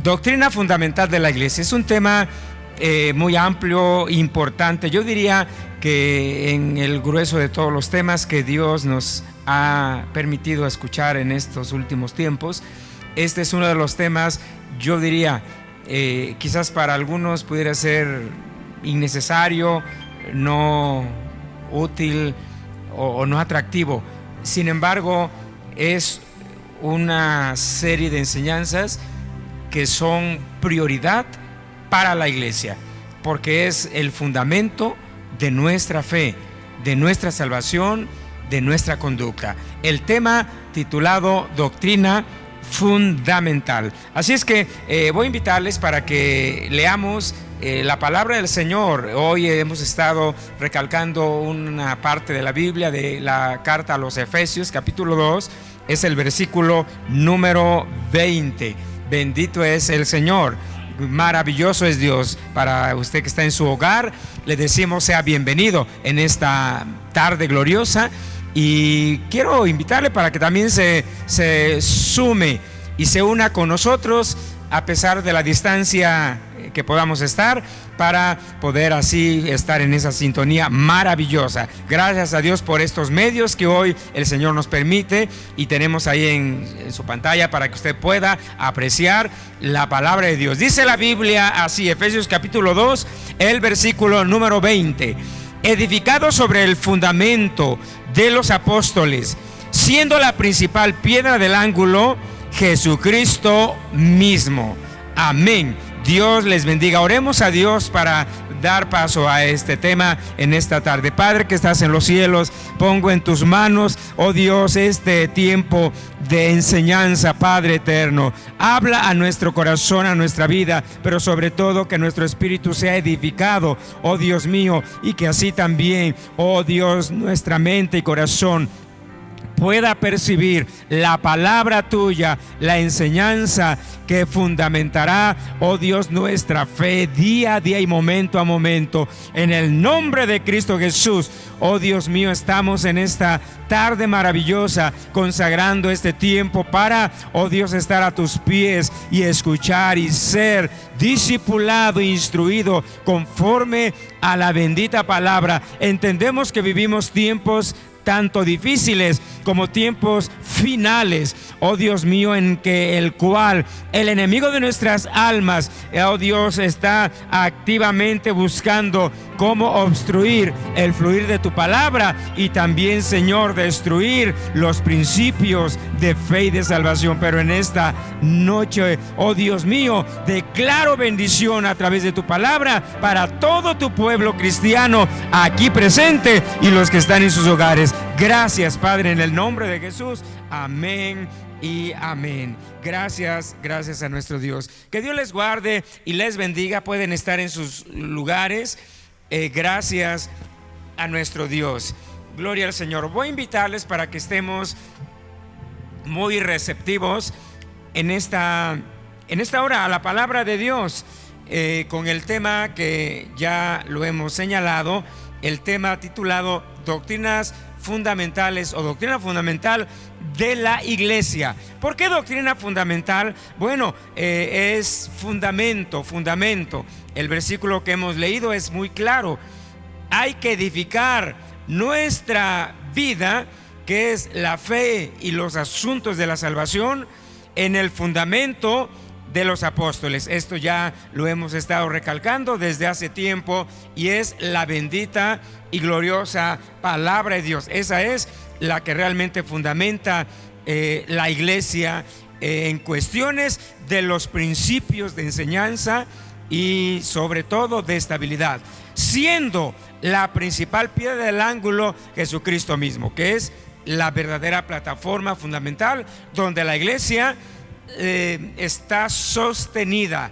Doctrina fundamental de la iglesia. Es un tema muy amplio, importante. Yo diría que en el grueso de todos los temas que Dios nos ha permitido escuchar en estos últimos tiempos, este es uno de los temas, yo diría, quizás para algunos pudiera ser innecesario, no útil o no atractivo. Sin embargo, es una serie de enseñanzas que son prioridad para la iglesia, porque es el fundamento de nuestra fe, de nuestra salvación, de nuestra conducta. El tema titulado Doctrina Fundamental. Así es que voy a invitarles para que leamos la palabra del Señor. Hoy hemos estado recalcando una parte de la Biblia, de la carta a los Efesios, capítulo 2, es el versículo número 20. Bendito es el Señor, maravilloso es Dios. Para usted que está en su hogar, le decimos sea bienvenido en esta tarde gloriosa, y quiero invitarle para que también se sume y se una con nosotros a pesar de la distancia que podamos estar, para poder así estar en esa sintonía maravillosa. Gracias a Dios por estos medios que hoy el Señor nos permite, y tenemos ahí en su pantalla para que usted pueda apreciar la palabra de Dios. Dice la Biblia así, Efesios capítulo 2, el versículo número 20: edificado sobre el fundamento de los apóstoles, siendo la principal piedra del ángulo Jesucristo mismo. Amén. Dios les bendiga. Oremos a Dios para dar paso a este tema en esta tarde. Padre que estás en los cielos, pongo en tus manos, oh Dios, este tiempo de enseñanza, Padre eterno. Habla a nuestro corazón, a nuestra vida, pero sobre todo que nuestro espíritu sea edificado, oh Dios mío, y que así también, oh Dios, nuestra mente y corazón pueda percibir la palabra tuya, la enseñanza que fundamentará, oh Dios, nuestra fe día a día y momento a momento. En el nombre de Cristo Jesús, oh Dios mío, estamos en esta tarde maravillosa consagrando este tiempo para, oh Dios, estar a tus pies y escuchar y ser discipulado e instruido conforme a la bendita palabra. Entendemos que vivimos tiempos tanto difíciles como tiempos finales, oh Dios mío, en que el cual el enemigo de nuestras almas, oh Dios, está activamente buscando cómo obstruir el fluir de tu palabra, y también, Señor, destruir los principios de fe y de salvación. Pero en esta noche, oh Dios mío, declaro bendición a través de tu palabra para todo tu pueblo cristiano aquí presente y los que están en sus hogares. Gracias, Padre, en el nombre de Jesús. Amén y amén. Gracias a nuestro Dios. Que Dios les guarde y les bendiga. Pueden estar en sus lugares. Gracias a nuestro Dios. Gloria al Señor. Voy a invitarles para que estemos muy receptivos en esta hora a la palabra de Dios, con el tema que ya lo hemos señalado, el tema titulado Doctrinas fundamentales o doctrina fundamental de la iglesia. ¿Por qué doctrina fundamental? Bueno, es fundamento. El versículo que hemos leído es muy claro. Hay que edificar nuestra vida, que es la fe y los asuntos de la salvación, en el fundamento de los apóstoles. Esto ya lo hemos estado recalcando desde hace tiempo, y es la bendita y gloriosa palabra de Dios. Esa es la que realmente fundamenta la iglesia en cuestiones de los principios de enseñanza y sobre todo de estabilidad, siendo la principal piedra del ángulo Jesucristo mismo, que es la verdadera plataforma fundamental donde la iglesia está sostenida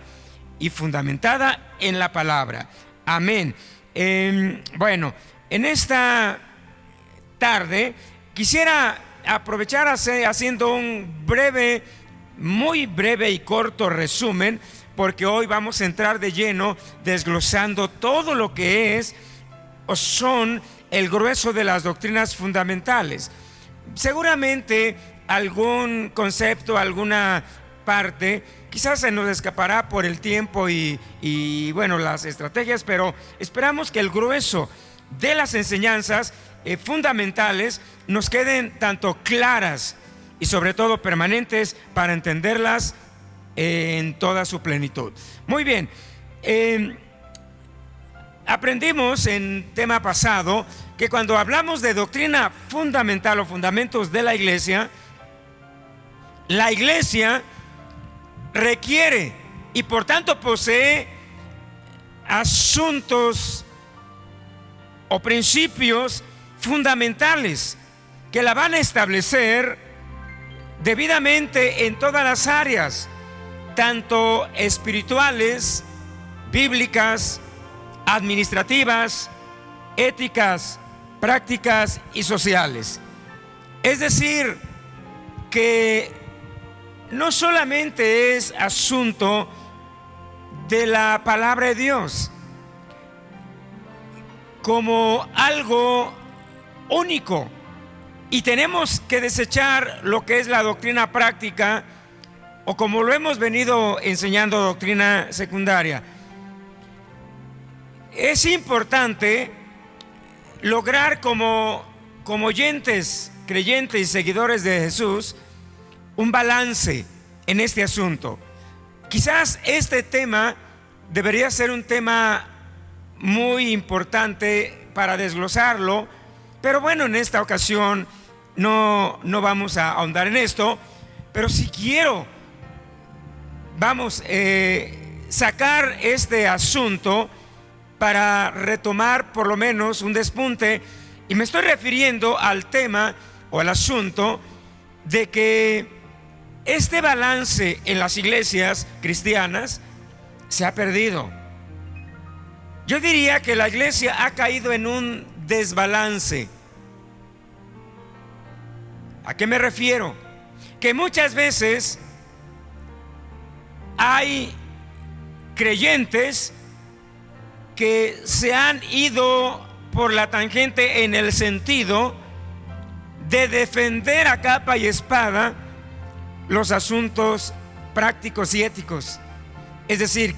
y fundamentada en la palabra. Amén. Bueno, en esta tarde quisiera aprovechar haciendo un breve, muy breve y corto resumen, porque hoy vamos a entrar de lleno desglosando todo lo que es o son el grueso de las doctrinas fundamentales. Seguramente algún concepto, alguna parte. Quizás se nos escapará por el tiempo y bueno, las estrategias, pero esperamos que el grueso de las enseñanzas fundamentales nos queden tanto claras y sobre todo permanentes para entenderlas en toda su plenitud. Muy bien, aprendimos en tema pasado que cuando hablamos de doctrina fundamental o fundamentos de la iglesia requiere y por tanto posee asuntos o principios fundamentales que la van a establecer debidamente en todas las áreas, tanto espirituales, bíblicas, administrativas, éticas, prácticas y sociales. Es decir, que no solamente es asunto de la palabra de Dios como algo único, y tenemos que desechar lo que es la doctrina práctica, o como lo hemos venido enseñando, doctrina secundaria. Es importante lograr como oyentes, creyentes y seguidores de Jesús un balance en este asunto. Quizás este tema debería ser un tema muy importante para desglosarlo, pero bueno, en esta ocasión no vamos a ahondar en esto, pero si quiero, sacar este asunto para retomar por lo menos un despunte, y me estoy refiriendo al tema o al asunto de que este balance en las iglesias cristianas se ha perdido. Yo diría que la iglesia ha caído en un desbalance. ¿A qué me refiero? Que muchas veces hay creyentes que se han ido por la tangente en el sentido de defender a capa y espada los asuntos prácticos y éticos. Es decir,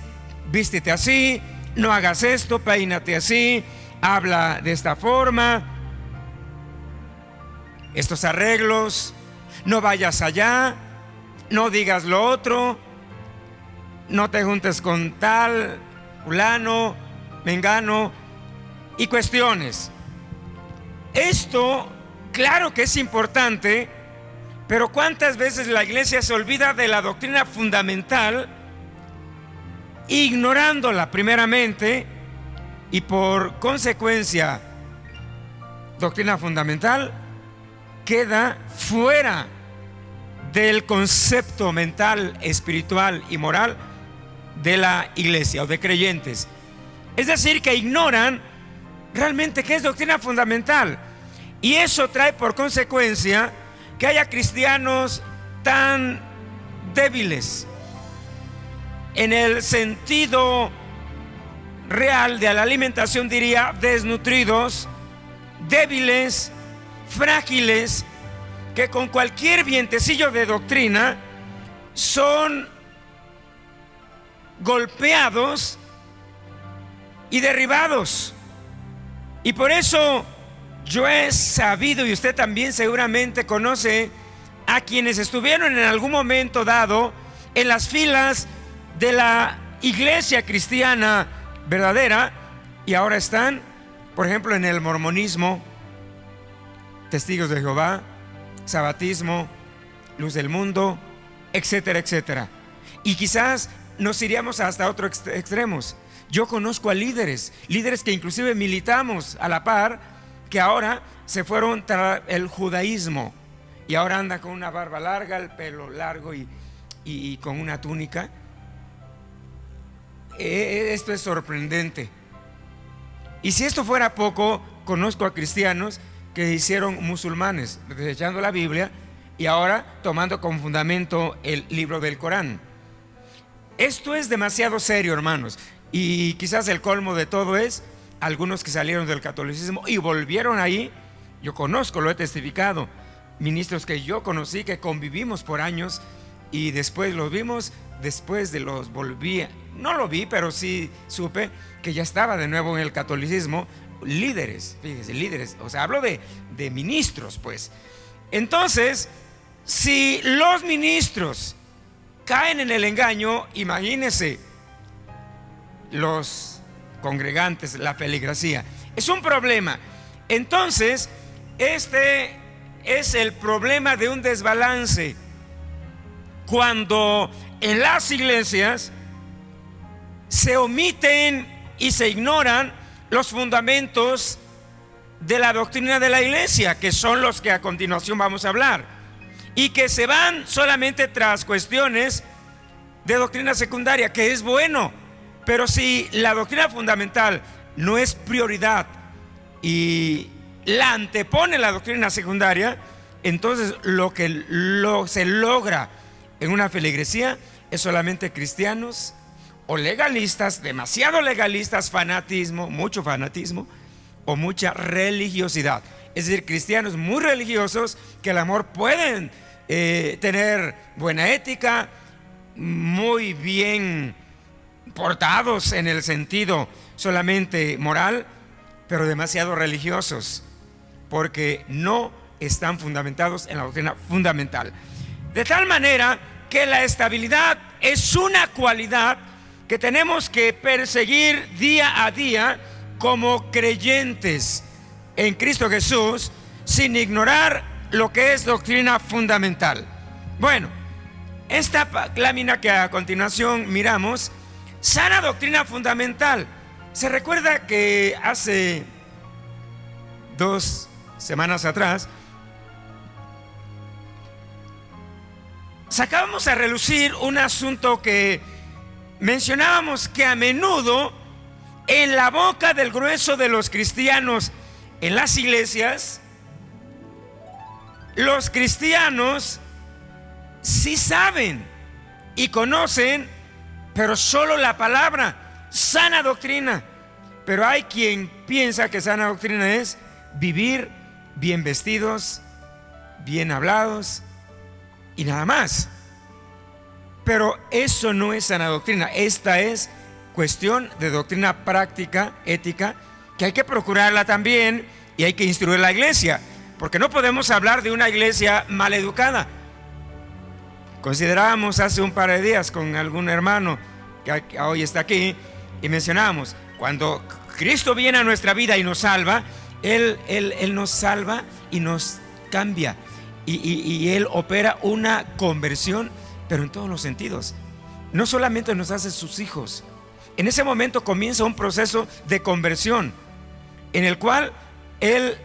vístete así, no hagas esto, peínate así, habla de esta forma, estos arreglos, no vayas allá, no digas lo otro, no te juntes con tal, fulano, mengano, y cuestiones. Esto, claro que es importante, pero ¿cuántas veces la iglesia se olvida de la doctrina fundamental, ignorándola primeramente, y por consecuencia, doctrina fundamental queda fuera del concepto mental, espiritual y moral de la iglesia o de creyentes? Es decir, que ignoran realmente qué es doctrina fundamental, y eso trae por consecuencia que haya cristianos tan débiles en el sentido real de la alimentación, diría desnutridos, débiles, frágiles, que con cualquier vientecillo de doctrina son golpeados y derribados. Y por eso yo he sabido, y usted también seguramente conoce a quienes estuvieron en algún momento dado en las filas de la iglesia cristiana verdadera, y ahora están, por ejemplo, en el mormonismo, Testigos de Jehová, Sabatismo, Luz del Mundo, etcétera, etcétera. Y quizás nos iríamos hasta otros extremos. Yo conozco a líderes que inclusive militamos a la par, que ahora se fueron tras el judaísmo y ahora anda con una barba larga, el pelo largo y con una túnica. Esto es sorprendente. Y si esto fuera poco, conozco a cristianos que hicieron musulmanes, desechando la Biblia y ahora tomando como fundamento el libro del Corán. Esto es demasiado serio, hermanos. Y quizás el colmo de todo es algunos que salieron del catolicismo y volvieron ahí. Yo conozco, lo he testificado, ministros que yo conocí, que convivimos por años y después los vimos, después de los volví, no lo vi, pero sí supe que ya estaba de nuevo en el catolicismo, líderes, fíjense, líderes, o sea, hablo de ministros, pues. Entonces, si los ministros caen en el engaño, imagínense los congregantes, la feligresía, es un problema. Entonces, este es el problema de un desbalance, cuando en las iglesias se omiten y se ignoran los fundamentos de la doctrina de la iglesia, que son los que a continuación vamos a hablar, y que se van solamente tras cuestiones de doctrina secundaria, que es bueno, pero si la doctrina fundamental no es prioridad y la antepone la doctrina secundaria, entonces lo que se logra en una feligresía es solamente cristianos o legalistas, demasiado legalistas, fanatismo, mucho fanatismo o mucha religiosidad. Es decir, cristianos muy religiosos que el amor pueden tener buena ética, muy bien portados en el sentido solamente moral, pero demasiado religiosos, porque no están fundamentados en la doctrina fundamental. De tal manera que la estabilidad es una cualidad que tenemos que perseguir día a día como creyentes en Cristo Jesús, sin ignorar lo que es doctrina fundamental. Bueno, esta lámina que a continuación miramos, sana doctrina fundamental. Se recuerda que hace 2 semanas atrás sacábamos a relucir un asunto que mencionábamos, que a menudo en la boca del grueso de los cristianos en las iglesias, los cristianos sí saben y conocen, pero solo la palabra sana doctrina. Pero hay quien piensa que sana doctrina es vivir bien vestidos, bien hablados y nada más. Pero eso no es sana doctrina. Esta es cuestión de doctrina práctica, ética, que hay que procurarla también y hay que instruir a la iglesia, porque no podemos hablar de una iglesia mal educada. Considerábamos hace un par de días con algún hermano que hoy está aquí y mencionábamos, cuando Cristo viene a nuestra vida y nos salva, Él nos salva y nos cambia, y Él opera una conversión, pero en todos los sentidos. No solamente nos hace sus hijos. En ese momento comienza un proceso de conversión en el cual Él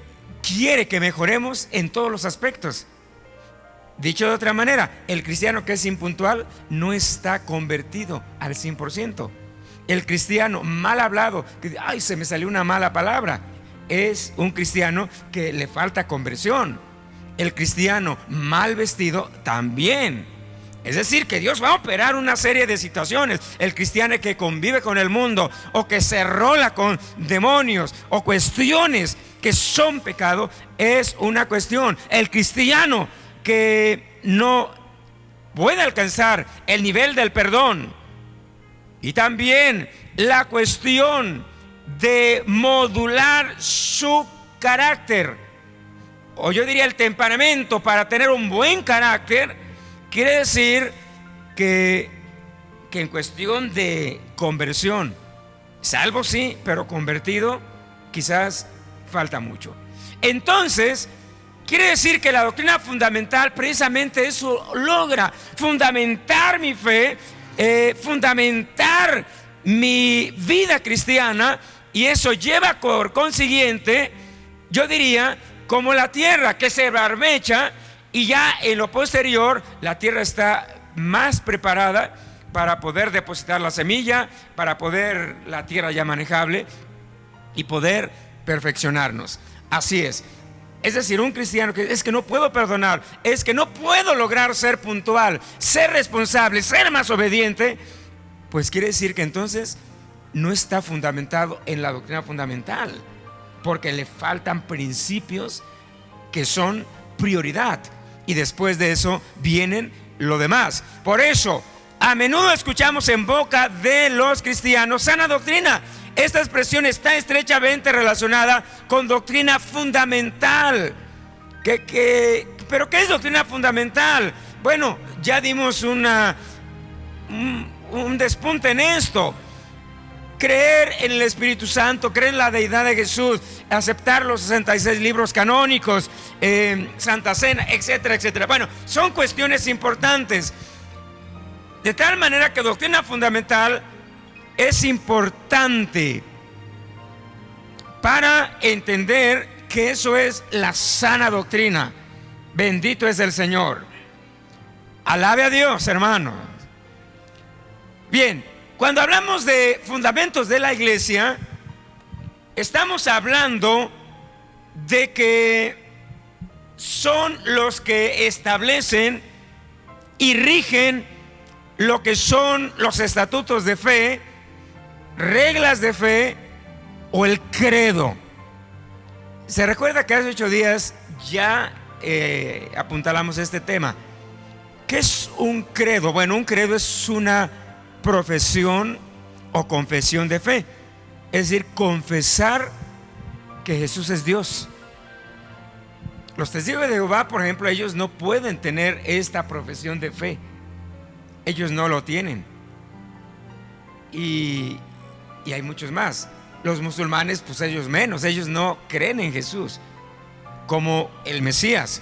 quiere que mejoremos en todos los aspectos. Dicho de otra manera, el cristiano que es impuntual no está convertido al 100%. El cristiano mal hablado, que ay, se me salió una mala palabra, es un cristiano que le falta conversión. El cristiano mal vestido también. Es decir, que Dios va a operar una serie de situaciones. El cristiano que convive con el mundo, o que se rola con demonios, o cuestiones que son pecado, es una cuestión. El cristiano que no puede alcanzar el nivel del perdón, y también la cuestión de modular su carácter, o yo diría el temperamento, para tener un buen carácter, quiere decir que en cuestión de conversión, salvo sí, pero convertido quizás falta mucho. Entonces, quiere decir que la doctrina fundamental precisamente eso logra: fundamentar mi fe, fundamentar mi vida cristiana, y eso lleva por consiguiente, yo diría, como la tierra que se barbecha, y ya en lo posterior la tierra está más preparada para poder depositar la semilla, para poder la tierra ya manejable y poder perfeccionarnos. Así es. Es decir, un cristiano que es que no puedo perdonar, es que no puedo lograr ser puntual, ser responsable, ser más obediente, pues quiere decir que entonces no está fundamentado en la doctrina fundamental, porque le faltan principios que son prioridad. Y después de eso vienen lo demás. Por eso, a menudo escuchamos en boca de los cristianos sana doctrina. Esta expresión está estrechamente relacionada con doctrina fundamental. ¿Pero qué es doctrina fundamental? Bueno, ya dimos un despunte en esto. Creer en el Espíritu Santo, creer en la deidad de Jesús, aceptar los 66 libros canónicos, Santa Cena, etcétera, etcétera. Bueno, son cuestiones importantes. De tal manera que doctrina fundamental es importante para entender que eso es la sana doctrina. Bendito es el Señor. Alabe a Dios, hermano. Bien, cuando hablamos de fundamentos de la iglesia, estamos hablando de que son los que establecen y rigen lo que son los estatutos de fe, reglas de fe o el credo. Se recuerda que hace 8 días ya apuntalamos este tema. ¿Qué es un credo? Bueno, un credo es una profesión o confesión de fe, es decir, confesar que Jesús es Dios. Los testigos de Jehová, por ejemplo, ellos no pueden tener esta profesión de fe, ellos no lo tienen, y hay muchos más. Los musulmanes, pues ellos menos, ellos no creen en Jesús como el Mesías,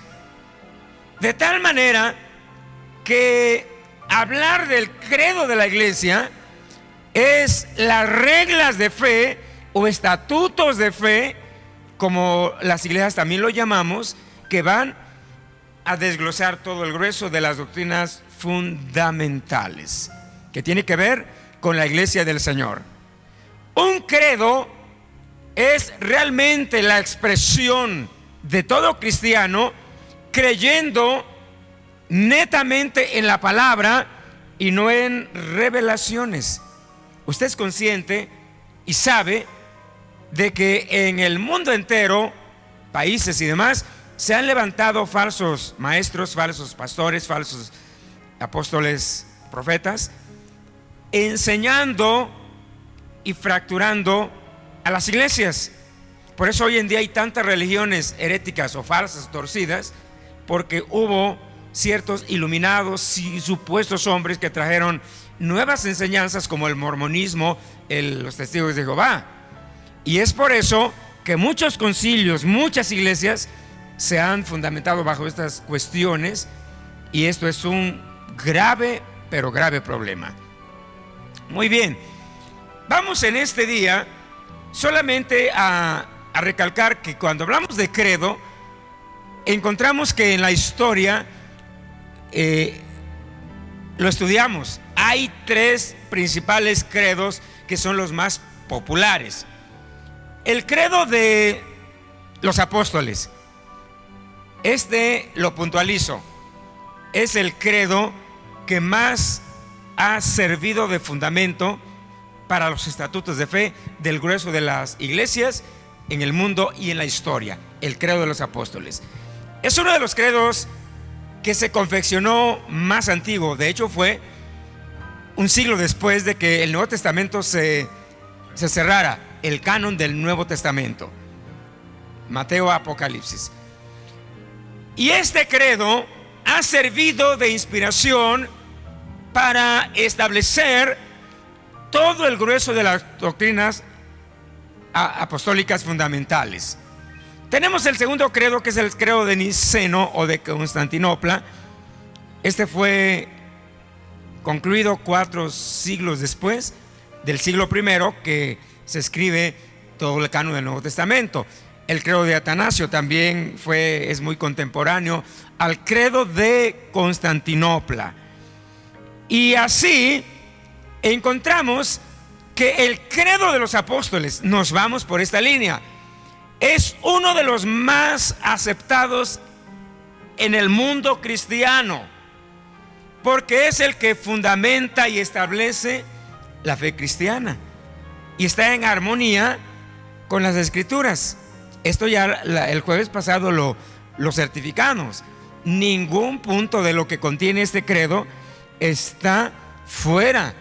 de tal manera que hablar del credo de la iglesia es las reglas de fe o estatutos de fe, como las iglesias también lo llamamos, que van a desglosar todo el grueso de las doctrinas fundamentales que tiene que ver con la iglesia del Señor. Un credo es realmente la expresión de todo cristiano creyendo netamente en la palabra y no en revelaciones. Usted es consciente y sabe de que en el mundo entero, países y demás, se han levantado falsos maestros, falsos pastores, falsos apóstoles, profetas, enseñando y fracturando a las iglesias. Por eso hoy en día hay tantas religiones heréticas o falsas, torcidas, porque hubo ciertos iluminados y supuestos hombres que trajeron nuevas enseñanzas como el mormonismo, los testigos de Jehová. Y es por eso que muchos concilios, muchas iglesias se han fundamentado bajo estas cuestiones, y esto es un grave, pero grave problema. Muy bien, vamos en este día solamente a recalcar que cuando hablamos de credo, encontramos que en la historia lo estudiamos. Hay 3 principales credos que son los más populares. El credo de los apóstoles, lo puntualizo, es el credo que más ha servido de fundamento para los estatutos de fe del grueso de las iglesias en el mundo y en la historia. El credo de los apóstoles es uno de los credos que se confeccionó más antiguo. De hecho, fue un siglo después de que el Nuevo Testamento se cerrara, el canon del Nuevo Testamento, Mateo, Apocalipsis. Y este credo ha servido de inspiración para establecer todo el grueso de las doctrinas apostólicas fundamentales. Tenemos el segundo credo, que es el credo de Niceno o de Constantinopla. Este fue concluido 4 siglos después del siglo I, que se escribe todo el canon del Nuevo Testamento. El credo de Atanasio también es muy contemporáneo al credo de Constantinopla. Y así encontramos que el credo de los apóstoles, nos vamos por esta línea, es uno de los más aceptados en el mundo cristiano, porque es el que fundamenta y establece la fe cristiana y está en armonía con las escrituras. Esto ya el jueves pasado lo certificamos. ningún punto de lo que contiene este credo está fuera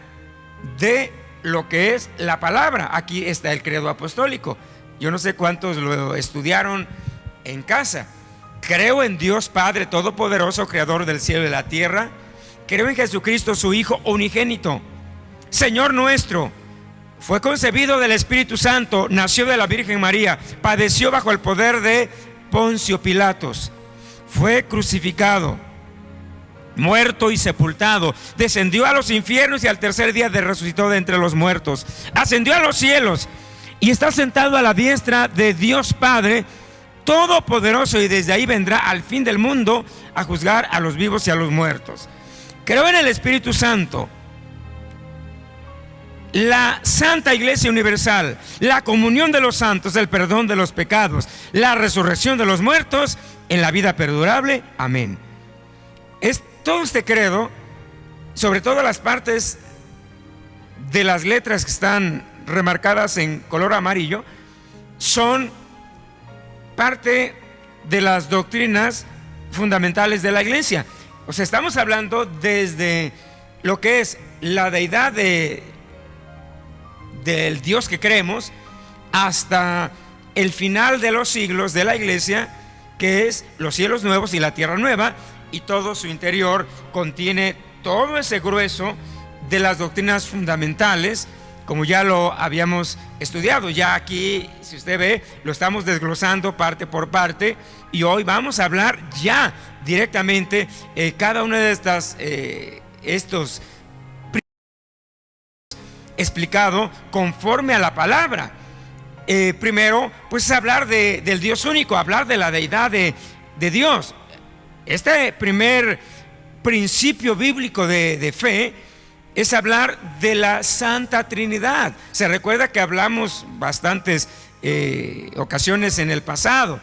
de lo que es la palabra. Aquí está el credo apostólico. Yo no sé cuántos lo estudiaron en casa. Creo en Dios Padre Todopoderoso, Creador del cielo y de la tierra. Creo en Jesucristo, su Hijo unigénito, Señor nuestro. Fue concebido del Espíritu Santo, nació de la Virgen María, padeció bajo el poder de Poncio Pilatos, fue crucificado, muerto y sepultado, descendió a los infiernos y al tercer día resucitó de entre los muertos, ascendió a los cielos y está sentado a la diestra de Dios Padre Todopoderoso, y desde ahí vendrá al fin del mundo a juzgar a los vivos y a los muertos. Creo en el Espíritu Santo, la Santa Iglesia Universal, la comunión de los santos, el perdón de los pecados, la resurrección de los muertos, en la vida perdurable. Amén. Es todo este credo, sobre todo las partes de las letras que están remarcadas en color amarillo, son parte de las doctrinas fundamentales de la Iglesia. O sea, estamos hablando desde lo que es la deidad del Dios que creemos, hasta el final de los siglos de la Iglesia, que es los cielos nuevos y la tierra nueva, y todo su interior contiene todo ese grueso de las doctrinas fundamentales, como ya lo habíamos estudiado. Ya aquí, si usted ve, lo estamos desglosando parte por parte, y hoy vamos a hablar ya directamente cada una de estos explicado conforme a la palabra. Primero, pues es hablar del Dios único, hablar de la deidad de Dios. Este primer principio bíblico de fe es hablar de la Santa Trinidad. Se recuerda que hablamos bastantes ocasiones en el pasado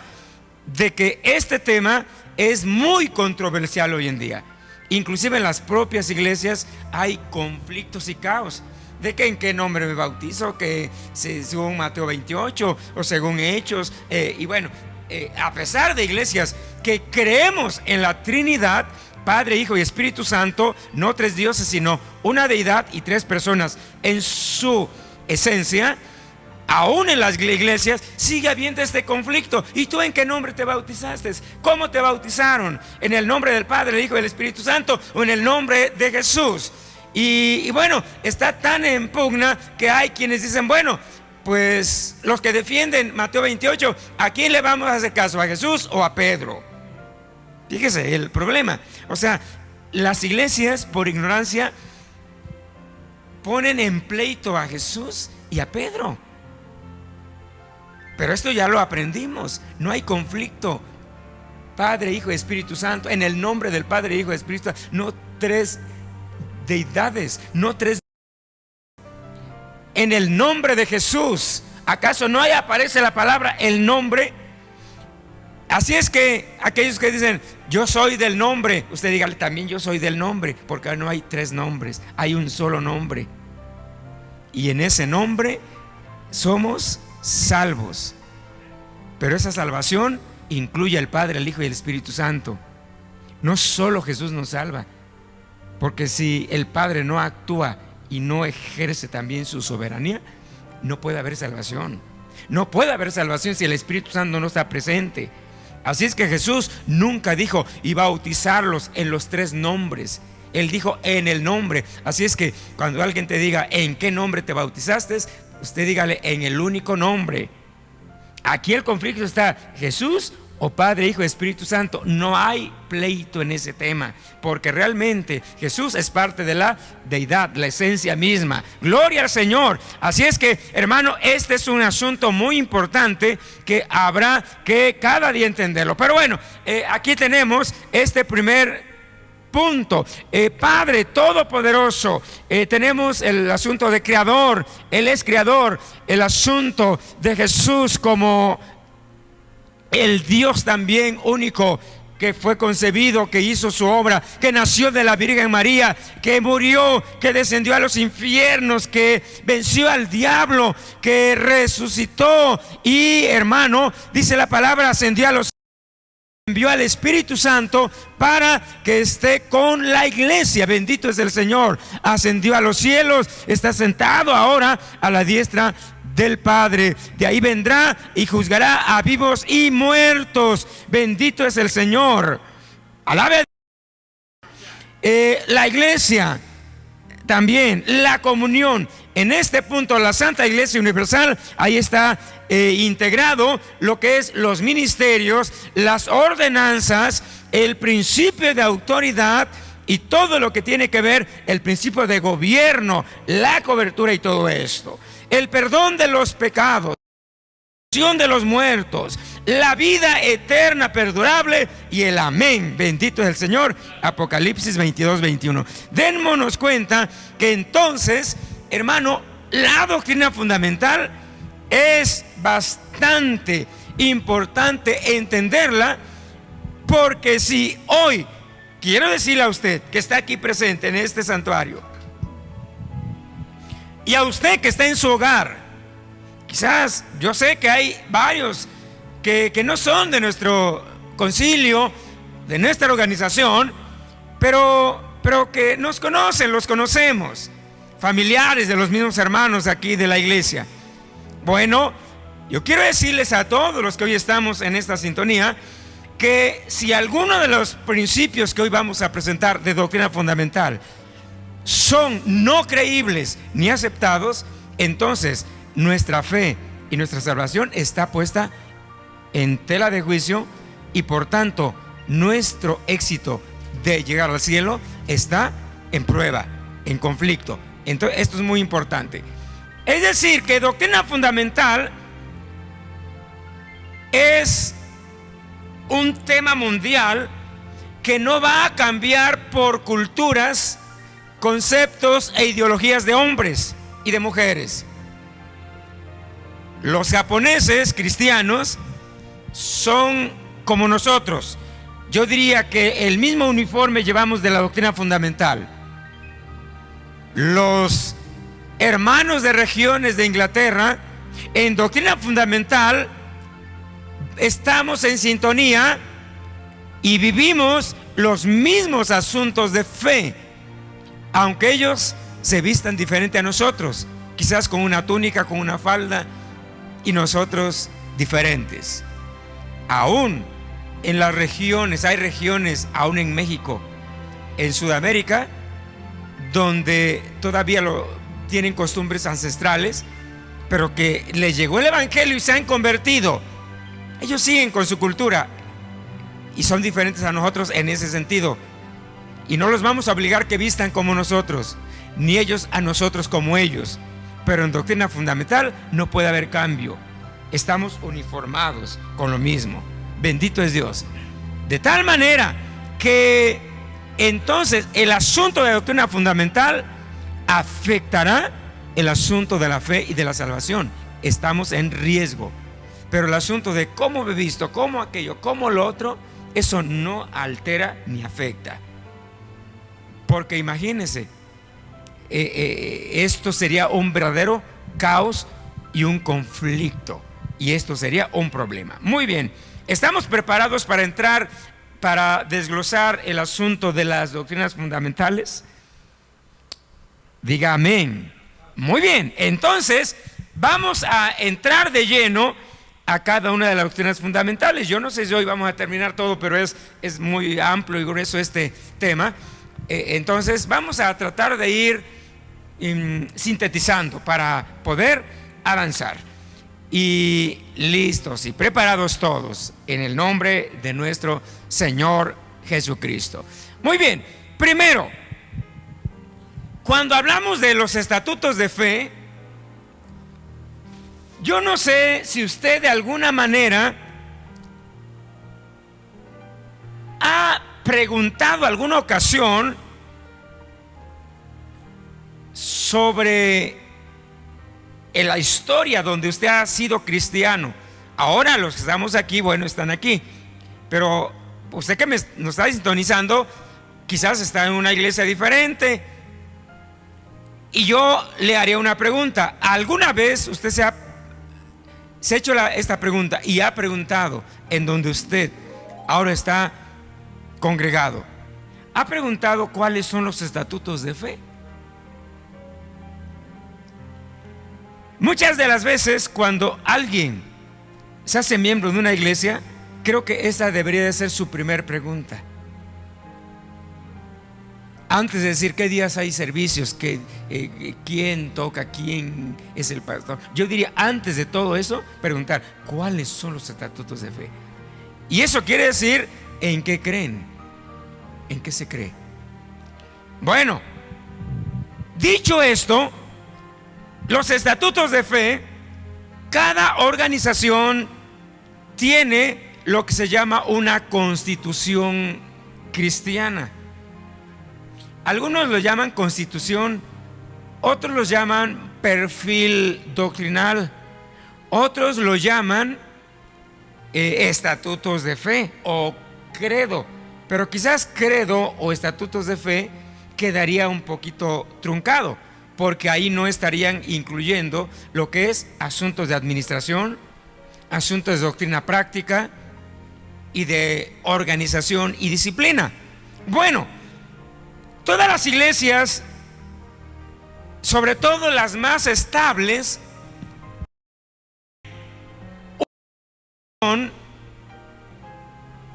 de que este tema es muy controversial hoy en día. Inclusive en las propias iglesias hay conflictos y caos. De que en qué nombre me bautizo, que según Mateo 28 o según Hechos, y bueno, a pesar de iglesias que creemos en la Trinidad, Padre, Hijo y Espíritu Santo, no tres dioses, sino una deidad y tres personas en su esencia, aún en las iglesias sigue habiendo este conflicto. ¿Y tú en qué nombre te bautizaste? ¿Cómo te bautizaron? ¿En el nombre del Padre, del Hijo y del Espíritu Santo, o en el nombre de Jesús? Y bueno, está tan en pugna que hay quienes dicen, bueno, pues los que defienden Mateo 28, ¿a quién le vamos a hacer caso? ¿A Jesús o a Pedro? Fíjese el problema. O sea, las iglesias por ignorancia ponen en pleito a Jesús y a Pedro. Pero esto ya lo aprendimos. No hay conflicto. Padre, Hijo y Espíritu Santo, en el nombre del Padre, Hijo y Espíritu Santo, no tres deidades, no tres. En el nombre de Jesús. ¿Acaso no ahí aparece la palabra el nombre? Así es que aquellos que dicen yo soy del nombre, usted dígale también yo soy del nombre, porque no hay tres nombres, hay un solo nombre, y en ese nombre somos salvos. Pero esa salvación incluye al Padre, al Hijo y al Espíritu Santo. No solo Jesús nos salva, porque si el Padre no actúa y no ejerce también su soberanía, no puede haber salvación. No puede haber salvación si el Espíritu Santo no está presente. Así es que Jesús nunca dijo y bautizarlos en los tres nombres. Él dijo en el nombre. Así es que cuando alguien te diga en qué nombre te bautizaste, usted dígale en el único nombre. Aquí el conflicto está: Jesús o Padre, Hijo y Espíritu Santo. No hay pleito en ese tema, porque realmente Jesús es parte de la deidad, la esencia misma. Gloria al Señor. Así es que, hermano, este es un asunto muy importante que habrá que cada día entenderlo. Pero bueno, aquí tenemos este primer punto. Padre Todopoderoso. Tenemos el asunto de creador. Él es creador. El asunto de Jesús como el Dios también único, que fue concebido, que hizo su obra, que nació de la Virgen María, que murió, que descendió a los infiernos, que venció al diablo, que resucitó y, hermano, dice la palabra, ascendió a los envió al Espíritu Santo para que esté con la iglesia. Bendito es el Señor. Ascendió a los cielos, está sentado ahora a la diestra del Padre. De ahí vendrá y juzgará a vivos y muertos. Bendito es el Señor. Alabe. La iglesia también, la comunión. En este punto, la Santa Iglesia Universal, ahí está integrado lo que es los ministerios, las ordenanzas, el principio de autoridad y todo lo que tiene que ver el principio de gobierno, la cobertura y todo esto. El perdón de los pecados, la resurrección de los muertos, la vida eterna perdurable y el amén. Bendito es el Señor. Apocalipsis 22:21. Démonos cuenta que entonces, hermano, la doctrina fundamental es bastante importante entenderla, porque si hoy quiero decirle a usted que está aquí presente en este santuario, y a usted que está en su hogar, quizás yo sé que hay varios que no son de nuestro concilio, de nuestra organización, pero que nos conocen, los conocemos, familiares de los mismos hermanos aquí de la iglesia. Bueno, yo quiero decirles a todos los que hoy estamos en esta sintonía que si alguno de los principios que hoy vamos a presentar de doctrina fundamental son no creíbles ni aceptados, entonces nuestra fe y nuestra salvación está puesta en tela de juicio, y por tanto nuestro éxito de llegar al cielo está en prueba, en conflicto. Entonces esto es muy importante. Es decir, que doctrina fundamental es un tema mundial que no va a cambiar por culturas, conceptos e ideologías de hombres y de mujeres. Los japoneses cristianos son como nosotros. Yo diría que el mismo uniforme llevamos de la doctrina fundamental. Los hermanos de regiones de Inglaterra, en doctrina fundamental estamos en sintonía y vivimos los mismos asuntos de fe, aunque ellos se vistan diferente a nosotros, quizás con una túnica, con una falda, y nosotros diferentes. Aún en las regiones, hay regiones, aún en México, en Sudamérica, donde todavía tienen costumbres ancestrales, pero que les llegó el evangelio y se han convertido. Ellos siguen con su cultura y son diferentes a nosotros en ese sentido, y no los vamos a obligar que vistan como nosotros, ni ellos a nosotros como ellos. Pero en doctrina fundamental no puede haber cambio. Estamos uniformados con lo mismo. Bendito es Dios. De tal manera que entonces el asunto de doctrina fundamental afectará el asunto de la fe y de la salvación. Estamos en riesgo. Pero el asunto de cómo he visto, cómo aquello, cómo lo otro, eso no altera ni afecta. Porque imagínense, esto sería un verdadero caos y un conflicto, y esto sería un problema. Muy bien, ¿estamos preparados para entrar, para desglosar el asunto de las doctrinas fundamentales? Diga amén. Muy bien, entonces vamos a entrar de lleno a cada una de las doctrinas fundamentales. Yo no sé si hoy vamos a terminar todo, pero es muy amplio y grueso este tema. Entonces vamos a tratar de ir sintetizando para poder avanzar. Y listos y preparados todos en el nombre de nuestro Señor Jesucristo. Muy bien, primero, cuando hablamos de los estatutos de fe, yo no sé si usted de alguna manera ha preguntado alguna ocasión sobre la historia donde usted ha sido cristiano. Ahora los que estamos aquí, bueno, están aquí, pero usted que nos está sintonizando, quizás está en una iglesia diferente, y yo le haría una pregunta. ¿Alguna vez usted se ha hecho esta pregunta y ha preguntado en donde usted ahora está congregado. ¿Ha preguntado cuáles son los estatutos de fe? Muchas de las veces cuando alguien se hace miembro de una iglesia, creo que esa debería de ser su primer pregunta. Antes de decir qué días hay servicios, quién toca, quién es el pastor, yo diría, antes de todo eso, preguntar cuáles son los estatutos de fe. Y eso quiere decir en qué creen, en qué se cree. Bueno, dicho esto, los estatutos de fe, cada organización tiene lo que se llama una constitución cristiana. Algunos lo llaman constitución, otros lo llaman perfil doctrinal, otros lo llaman estatutos de fe o credo. Pero quizás credo o estatutos de fe quedaría un poquito truncado, porque ahí no estarían incluyendo lo que es asuntos de administración, asuntos de doctrina práctica y de organización y disciplina. Bueno, todas las iglesias, sobre todo las más estables,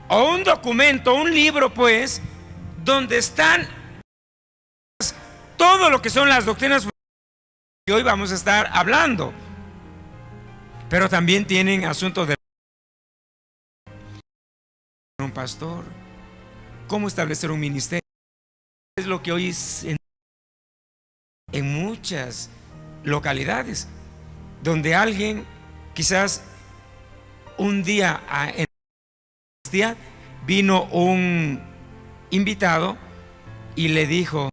o un documento, un libro pues, donde están todo lo que son las doctrinas que hoy vamos a estar hablando, pero también tienen asuntos de un pastor, cómo establecer un ministerio. Es lo que hoy es en muchas localidades, donde alguien quizás un día en vino un invitado y le dijo: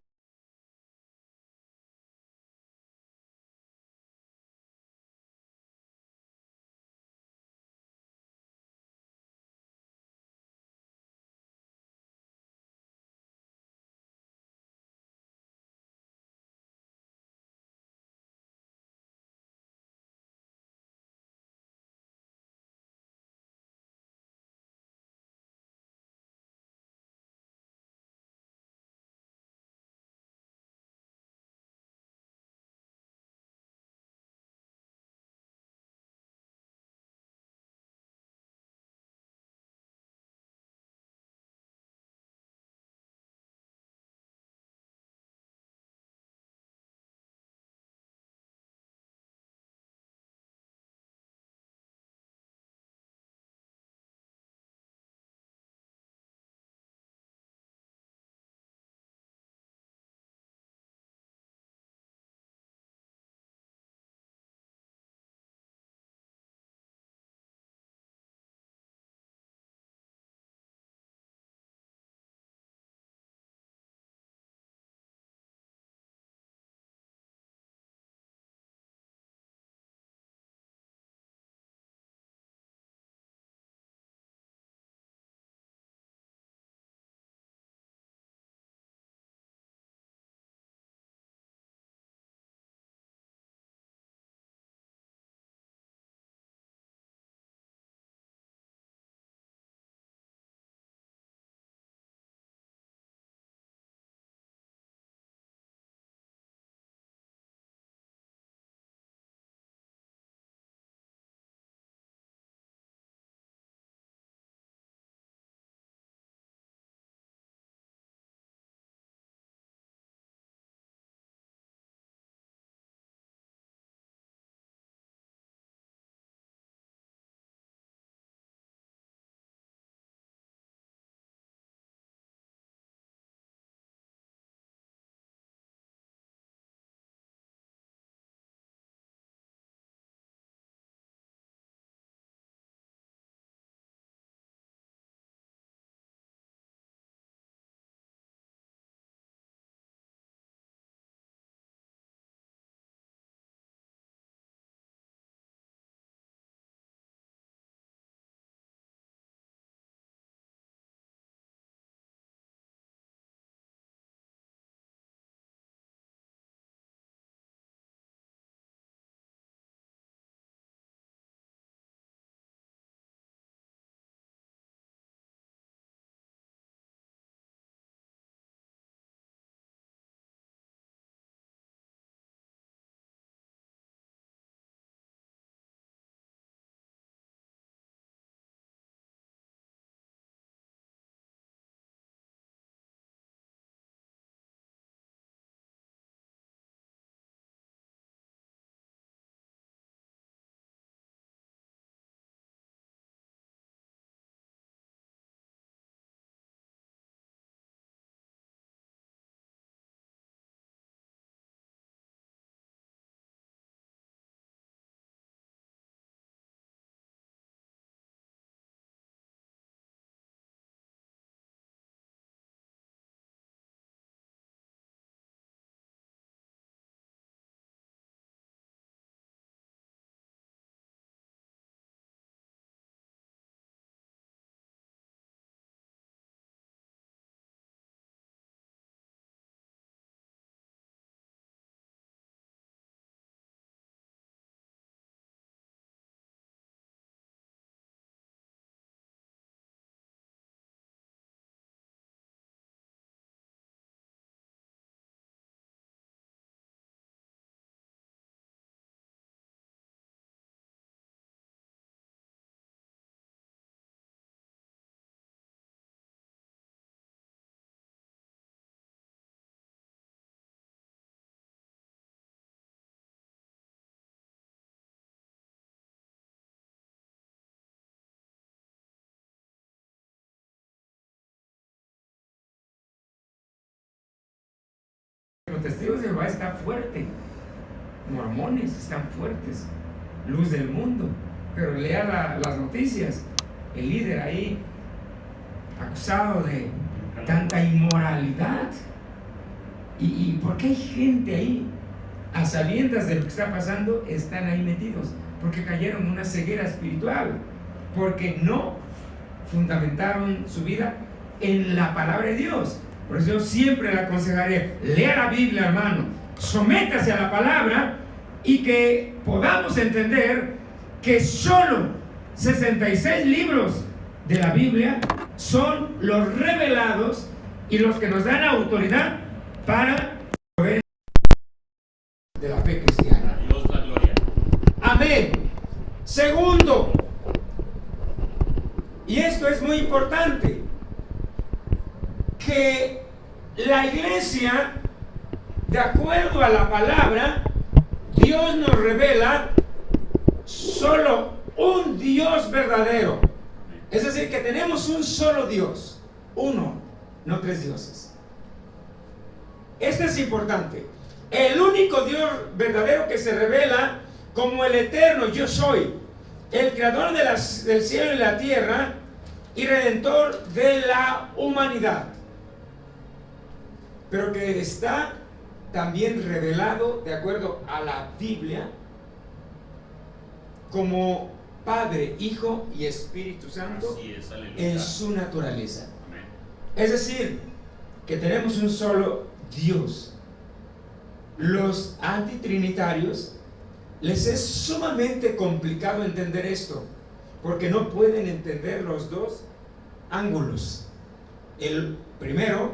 Testigos de Jehová está fuerte, mormones están fuertes, luz del mundo, pero lea las noticias, el líder ahí acusado de tanta inmoralidad. ¿Y por qué hay gente ahí a sabiendas de lo que está pasando? Están ahí metidos porque cayeron en una ceguera espiritual, porque no fundamentaron su vida en la palabra de Dios. Por eso yo siempre le aconsejaré: lea la Biblia, hermano, sométase a la palabra, y que podamos entender que solo 66 libros de la Biblia son los revelados y los que nos dan autoridad para poder de la fe cristiana. A Dios la gloria. Amén. Segundo, y esto es muy importante, que la iglesia, de acuerdo a la palabra, Dios nos revela solo un Dios verdadero. Es decir, que tenemos un solo Dios, uno, no tres dioses. Esto es importante. El único Dios verdadero que se revela como el eterno yo soy, el creador del cielo y la tierra y redentor de la humanidad, pero que está también revelado de acuerdo a la Biblia como Padre, Hijo y Espíritu Santo en su naturaleza. Amén. Es decir, que tenemos un solo Dios. Los antitrinitarios les es sumamente complicado entender esto, porque no pueden entender los dos ángulos. El primero,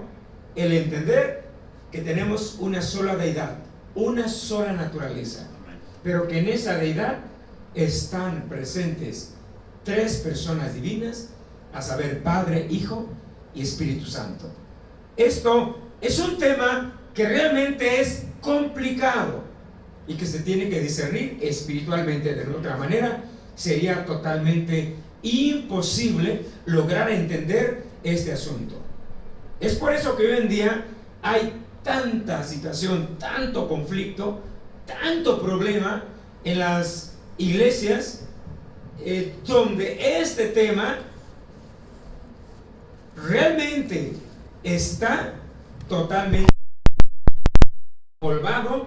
el entender que tenemos una sola deidad, una sola naturaleza, pero que en esa deidad están presentes tres personas divinas, a saber, Padre, Hijo y Espíritu Santo. Esto es un tema que realmente es complicado y que se tiene que discernir espiritualmente. De otra manera sería totalmente imposible lograr entender este asunto. Es por eso que hoy en día hay tanta situación, tanto conflicto, tanto problema en las iglesias, donde este tema realmente está totalmente empolvado,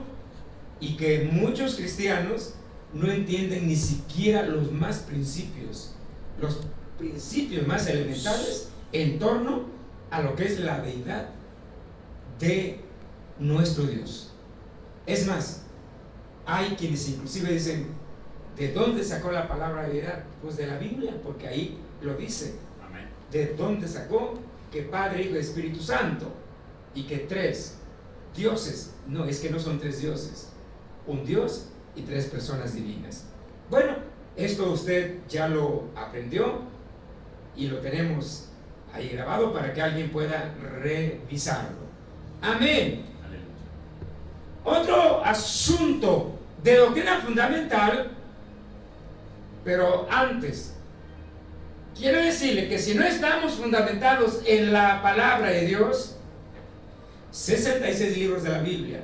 y que muchos cristianos no entienden ni siquiera los más principios más elementales en torno a lo que es la deidad de nuestro Dios. Es más, hay quienes inclusive dicen: ¿de dónde sacó la palabra deidad? Pues de la Biblia, porque ahí lo dice. Amén. ¿De dónde sacó que Padre, Hijo y Espíritu Santo? Y que tres dioses. No, es que no son tres dioses, un Dios y tres personas divinas. Bueno, esto usted ya lo aprendió y lo tenemos ahí grabado para que alguien pueda revisarlo. Amén. Aleluya. Otro asunto de doctrina fundamental, pero antes quiero decirle que si no estamos fundamentados en la palabra de Dios, 66 libros de la Biblia,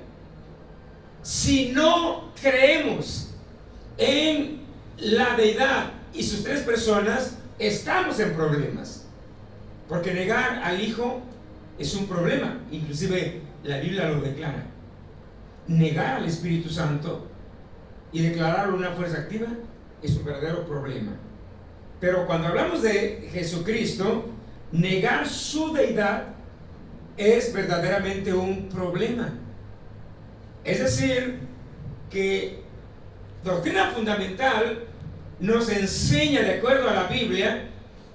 si no creemos en la deidad y sus tres personas, estamos en problemas, porque negar al Hijo es un problema. Inclusive la Biblia lo declara. Negar al Espíritu Santo y declararlo una fuerza activa es un verdadero problema. Pero cuando hablamos de Jesucristo, negar su deidad es verdaderamente un problema. Es decir, que doctrina fundamental nos enseña, de acuerdo a la Biblia,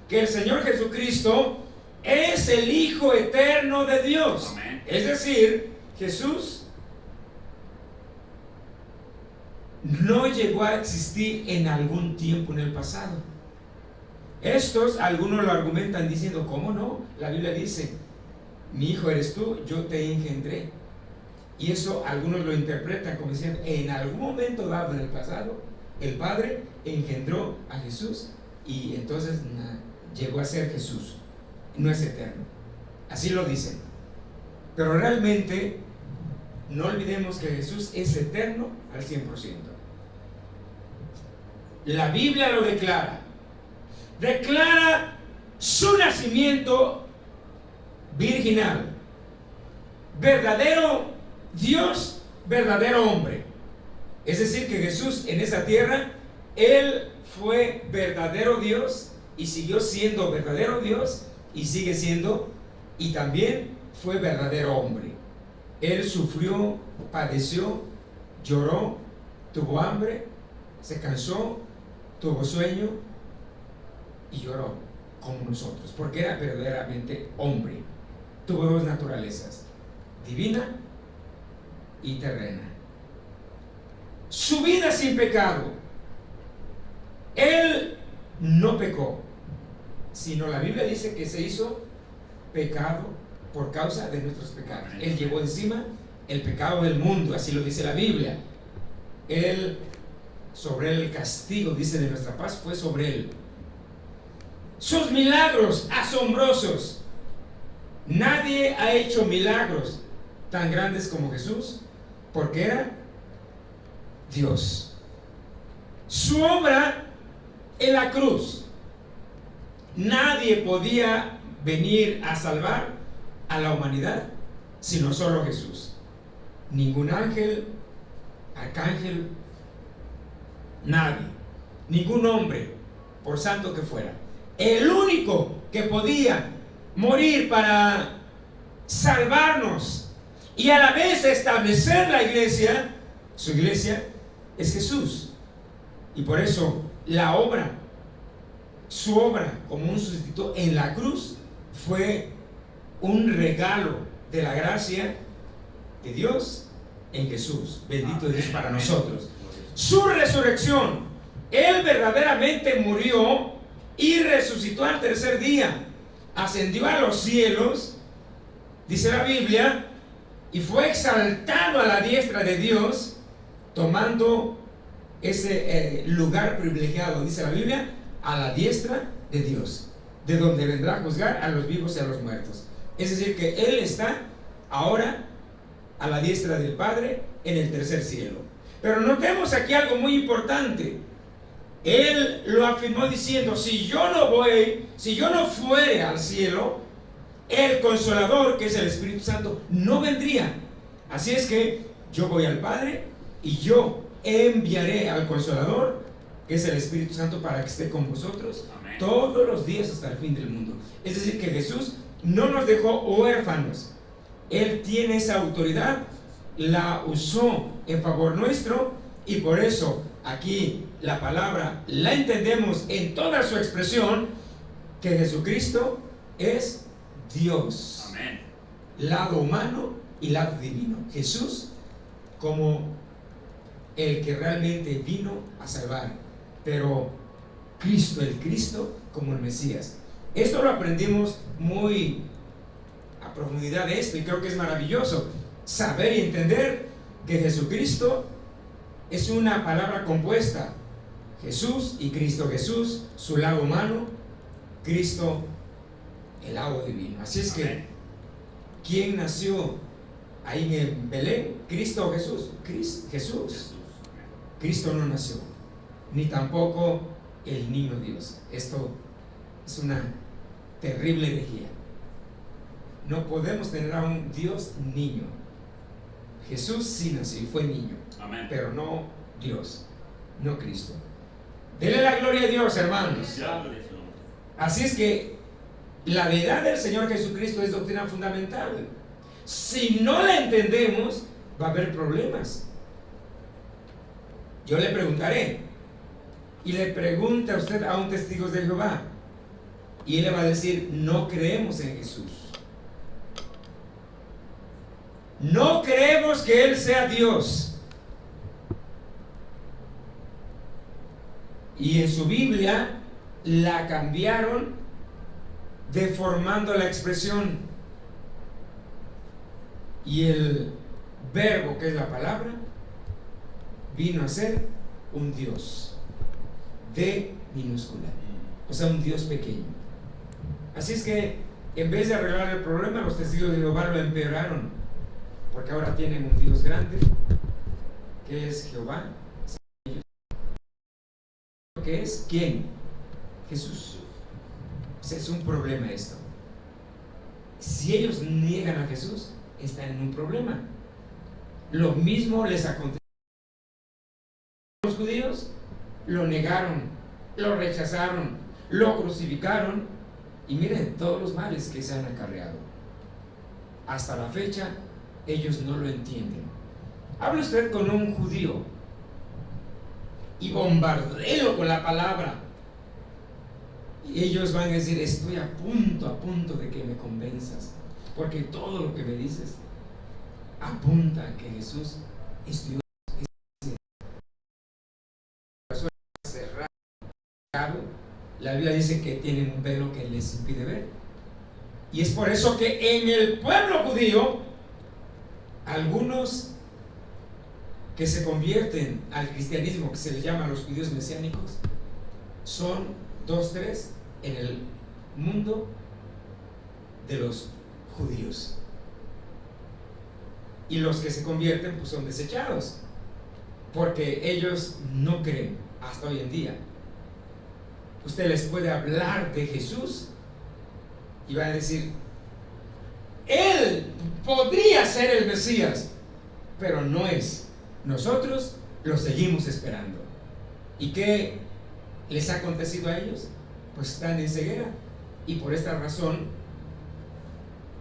que el Señor Jesucristo es el Hijo eterno de Dios. Amén. Es decir, Jesús no llegó a existir en algún tiempo en el pasado. Algunos lo argumentan diciendo: ¿cómo no? La Biblia dice: mi hijo eres tú, yo te engendré. Y eso algunos lo interpretan como diciendo: en algún momento dado en el pasado, el Padre engendró a Jesús y entonces llegó a ser Jesús. No es eterno. Así lo dicen. Pero realmente no olvidemos que Jesús es eterno al 100%. La Biblia lo declara. Declara su nacimiento virginal. Verdadero Dios, verdadero hombre. Es decir, que Jesús en esa tierra, Él fue verdadero Dios y siguió siendo verdadero Dios y sigue siendo, y también fue verdadero hombre. Él sufrió, padeció, lloró, tuvo hambre, se cansó, tuvo sueño y lloró como nosotros, porque era verdaderamente hombre. Tuvo dos naturalezas, divina y terrena. Su vida sin pecado. Él no pecó, sino la Biblia dice que se hizo pecado por causa de nuestros pecados. Él llevó encima el pecado del mundo, así lo dice la Biblia. Él, sobre él el castigo, dice, de nuestra paz fue sobre él. Sus milagros asombrosos. Nadie ha hecho milagros tan grandes como Jesús, porque era Dios. Su obra en la cruz. Nadie podía venir a salvar a la humanidad sino solo Jesús. Ningún ángel, arcángel, nadie, ningún hombre, por santo que fuera. El único que podía morir para salvarnos y a la vez establecer la iglesia, su iglesia, es Jesús. Y por eso la obra, su obra como un sustituto en la cruz, fue un regalo de la gracia de Dios en Jesús. Bendito Dios para nosotros. Su resurrección, Él verdaderamente murió y resucitó al tercer día, ascendió a los cielos, dice la Biblia, y fue exaltado a la diestra de Dios, tomando ese lugar privilegiado, dice la Biblia, a la diestra de Dios, de donde vendrá a juzgar a los vivos y a los muertos. Es decir, que Él está ahora a la diestra del Padre en el tercer cielo. Pero notemos aquí algo muy importante. Él lo afirmó diciendo: si yo no fuere al cielo, el Consolador, que es el Espíritu Santo, no vendría. Así es que yo voy al Padre y yo enviaré al Consolador, que es el Espíritu Santo, para que esté con vosotros todos los días hasta el fin del mundo. Es decir, que Jesús no nos dejó huérfanos. Él tiene esa autoridad, la usó en favor nuestro, y por eso aquí la palabra la entendemos en toda su expresión, que Jesucristo es Dios. Amén. Lado humano y lado divino. Jesús como el que realmente vino a salvar, pero Cristo, el Cristo como el Mesías. Esto lo aprendimos muy a profundidad de esto, y creo que es maravilloso saber y entender que Jesucristo es una palabra compuesta: Jesús y Cristo. Jesús, su lado humano; Cristo, el lado divino. Así es que, ¿quién nació ahí en Belén? ¿Cristo o Jesús? Jesús. Cristo no nació, ni tampoco el niño Dios. Esto es una terrible herejía. No podemos tener a un Dios niño. Jesús sí nació y fue niño. Amén. Pero no Dios, no Cristo. Denle la gloria a Dios, hermanos. Así es que la deidad del Señor Jesucristo es doctrina fundamental. Si no la entendemos, va a haber problemas. Yo le preguntaré, y le pregunta a usted a un testigo de Jehová, y él le va a decir: no creemos en Jesús, no creemos que Él sea Dios. Y en su Biblia la cambiaron, deformando la expresión, y el verbo, que es la palabra, vino a ser un Dios, D minúscula, o sea, un Dios pequeño. Así es que, en vez de arreglar el problema, los testigos de Jehová lo empeoraron. porque ahora tienen un Dios grande, que es Jehová. ¿Qué es? ¿Quién? Jesús. Pues es un problema esto. Si ellos niegan a Jesús, están en un problema. Lo mismo les aconteció a los judíos. Lo negaron, lo rechazaron, lo crucificaron, y miren todos los males que se han acarreado. Hasta la fecha ellos no lo entienden. Hable usted con un judío y bombardéelo con la palabra, y ellos van a decir: estoy a punto de que me convenzas, porque todo lo que me dices apunta a que Jesús es Dios. La Biblia dice que tienen un velo que les impide ver, y es por eso que en el pueblo judío algunos que se convierten al cristianismo, que se les llama los judíos mesiánicos, son 2, 3 en el mundo de los judíos, y los que se convierten pues son desechados, porque ellos no creen hasta hoy en día. Usted les puede hablar de Jesús y va a decir: Él podría ser el Mesías, pero no es. Nosotros lo seguimos esperando. ¿Y qué les ha acontecido a ellos? Pues están en ceguera, y por esta razón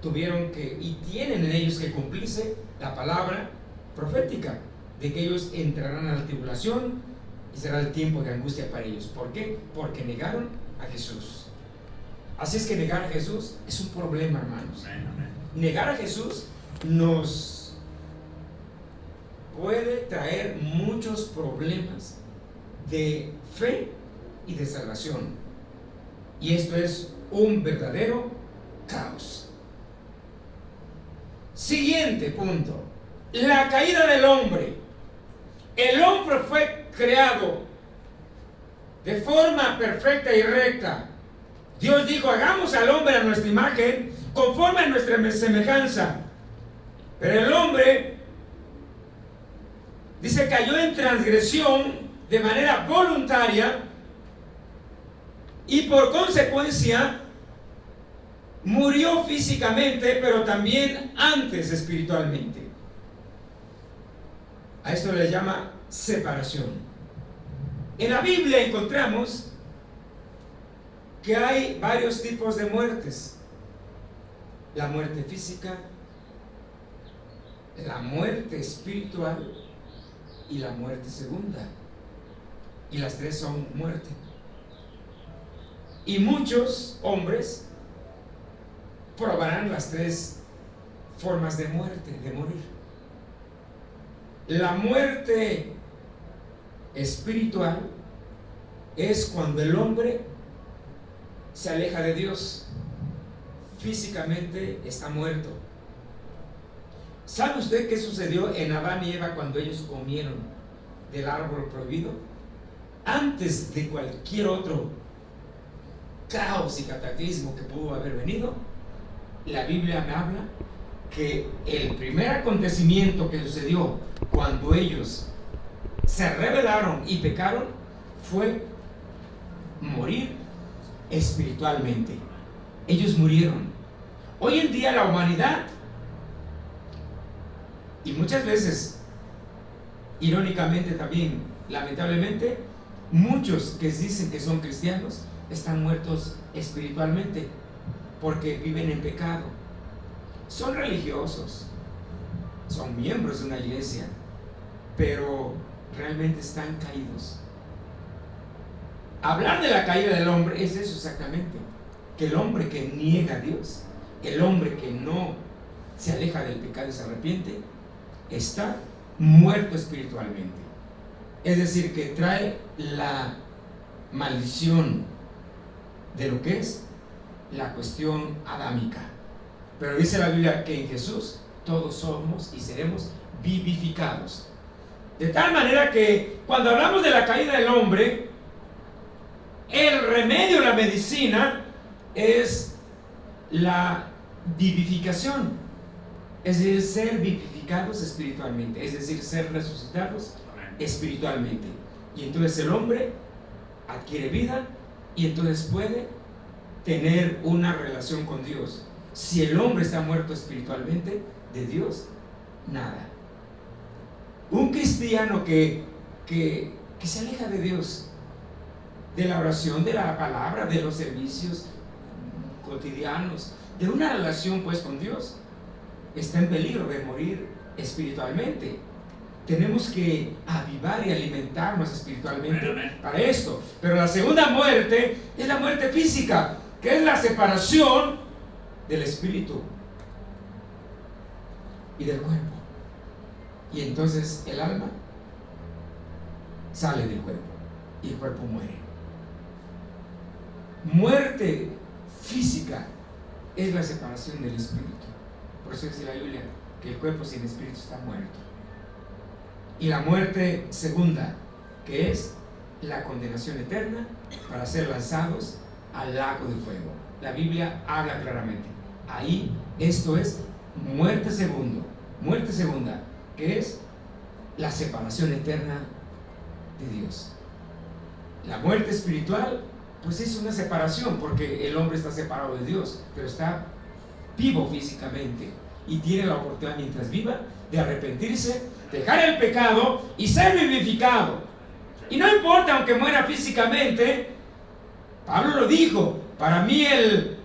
tuvieron que, y tienen en ellos que cumplirse la palabra profética de que ellos entrarán a la tribulación y será el tiempo de angustia para ellos. ¿Por qué? Porque negaron a Jesús. Así es que negar a Jesús es un problema, hermanos. Negar a Jesús nos puede traer muchos problemas de fe y de salvación, y esto es un verdadero caos. Siguiente punto: la caída del hombre. El hombre fue creado de forma perfecta y recta. Dios dijo: hagamos al hombre a nuestra imagen, conforme a nuestra semejanza. Pero el hombre, dice, cayó en transgresión de manera voluntaria, y por consecuencia murió físicamente, pero también antes espiritualmente. A esto le llama separación. En la Biblia encontramos que hay varios tipos de muertes: la muerte física, la muerte espiritual y la muerte segunda, y las tres son muerte. Y muchos hombres probarán las tres formas de muerte, de morir. La muerte espiritual es cuando el hombre se aleja de Dios. Físicamente está muerto. ¿Sabe usted qué sucedió en Adán y Eva cuando ellos comieron del árbol prohibido? Antes de cualquier otro caos y cataclismo que pudo haber venido, la Biblia me habla que el primer acontecimiento que sucedió cuando ellos se rebelaron y pecaron fue morir espiritualmente. Ellos murieron. Hoy en día la humanidad, y muchas veces, irónicamente también, lamentablemente, muchos que dicen que son cristianos están muertos espiritualmente porque viven en pecado. Son religiosos, son miembros de una iglesia, pero realmente están caídos. Hablar de la caída del hombre es eso exactamente, que el hombre que niega a Dios, el hombre que no se aleja del pecado y se arrepiente, está muerto espiritualmente. Es decir, que trae la maldición de lo que es la cuestión adámica. Pero dice la Biblia que en Jesús todos somos y seremos vivificados. De tal manera que cuando hablamos de la caída del hombre, el remedio, la medicina, es la vivificación. Es decir, ser vivificados espiritualmente, es decir, ser resucitados espiritualmente. Y entonces el hombre adquiere vida y entonces puede tener una relación con Dios. Si el hombre está muerto espiritualmente, de Dios, nada. Un cristiano que se aleja de Dios, de la oración, de la palabra, de los servicios cotidianos, de una relación pues con Dios, está en peligro de morir espiritualmente. Tenemos que avivar y alimentarnos espiritualmente para esto. Pero la segunda muerte es la muerte física, que es la separación del espíritu y del cuerpo. Y entonces el alma sale del cuerpo y el cuerpo muere. Muerte física es la separación del espíritu. Por eso dice la Biblia que el cuerpo sin espíritu está muerto. Y la muerte segunda, que es la condenación eterna para ser lanzados al lago de fuego. La Biblia habla claramente. Ahí esto es muerte segunda, que es la separación eterna de Dios. La muerte espiritual pues es una separación, porque el hombre está separado de Dios, pero está vivo físicamente y tiene la oportunidad mientras viva de arrepentirse, dejar el pecado y ser vivificado. Y no importa aunque muera físicamente, Pablo lo dijo, para mí el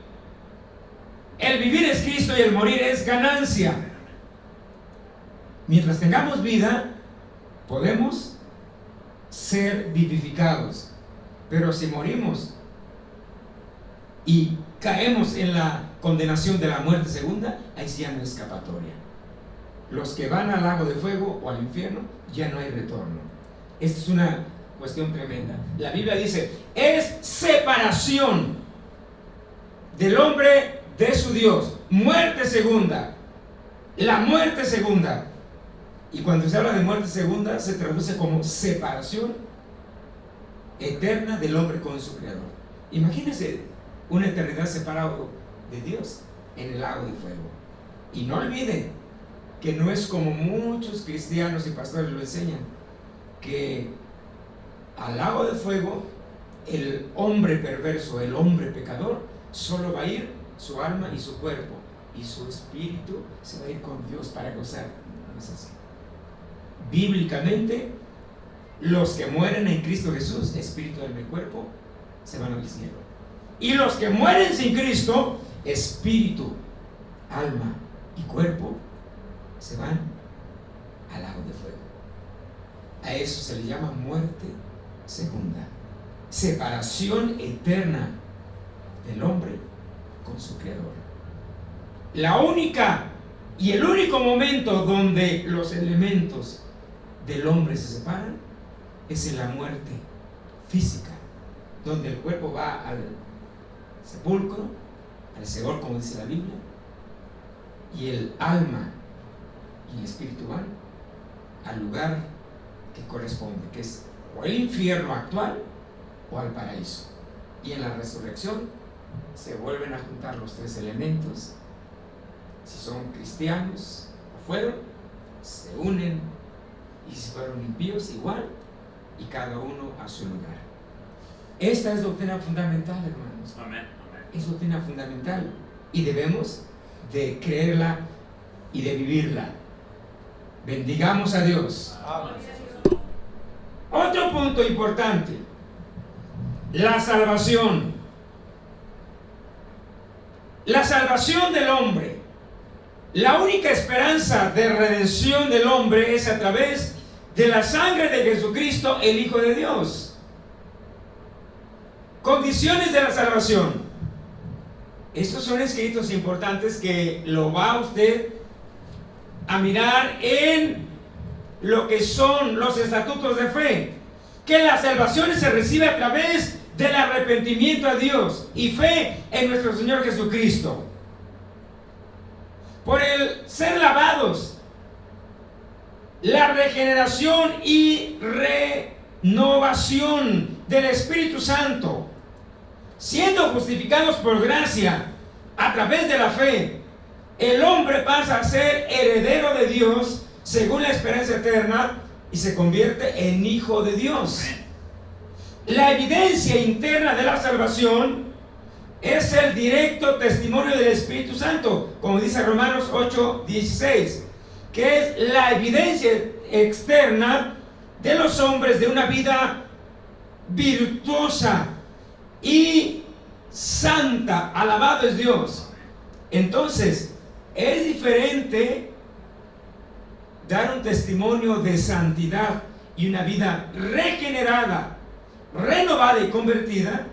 vivir es Cristo y el morir es ganancia. Mientras tengamos vida, podemos ser vivificados. Pero si morimos y caemos en la condenación de la muerte segunda, ahí sí ya no hay escapatoria. Los que van al lago de fuego o al infierno, ya no hay retorno. Esta es una cuestión tremenda. La Biblia dice, es separación del hombre de su Dios. Muerte segunda. La muerte segunda. Y cuando se habla de muerte segunda, se traduce como separación eterna del hombre con su Creador. Imagínense una eternidad separado de Dios en el lago de fuego. Y no olviden que no es como muchos cristianos y pastores lo enseñan, que al lago de fuego el hombre perverso, el hombre pecador, solo va a ir su alma y su cuerpo, y su espíritu se va a ir con Dios para gozar. No es así. Bíblicamente, los que mueren en Cristo Jesús, espíritu, alma y cuerpo, se van al cielo. Y los que mueren sin Cristo, espíritu, alma y cuerpo, se van al lago de fuego. A eso se le llama muerte segunda. Separación eterna del hombre con su Creador. La única y el único momento donde los elementos del hombre se separan es en la muerte física, donde el cuerpo va al sepulcro, al Seol, como dice la Biblia, y el alma y el espíritu van al lugar que corresponde, que es o el infierno actual o al paraíso. Y en la resurrección se vuelven a juntar los tres elementos. Si son cristianos o fueron, se unen, y si fueron impíos, igual, y cada uno a su lugar. Esta es doctrina fundamental, hermanos. Amén. Es doctrina fundamental y debemos de creerla y de vivirla. Bendigamos a Dios. Amén. Otro punto importante: la salvación. La salvación del hombre. La única esperanza de redención del hombre es a través de la sangre de Jesucristo, el Hijo de Dios. Condiciones de la salvación. Estos son escritos importantes que lo va usted a mirar en lo que son los estatutos de fe. Que la salvación se recibe a través del arrepentimiento a Dios y fe en nuestro Señor Jesucristo. Por el ser lavados, la regeneración y renovación del Espíritu Santo, siendo justificados por gracia a través de la fe, el hombre pasa a ser heredero de Dios según la esperanza eterna y se convierte en hijo de Dios. La evidencia interna de la salvación es el directo testimonio del Espíritu Santo, como dice Romanos 8:16, que es la evidencia externa de los hombres de una vida virtuosa y santa. Alabado es Dios. Entonces, es diferente dar un testimonio de santidad y una vida regenerada, renovada y convertida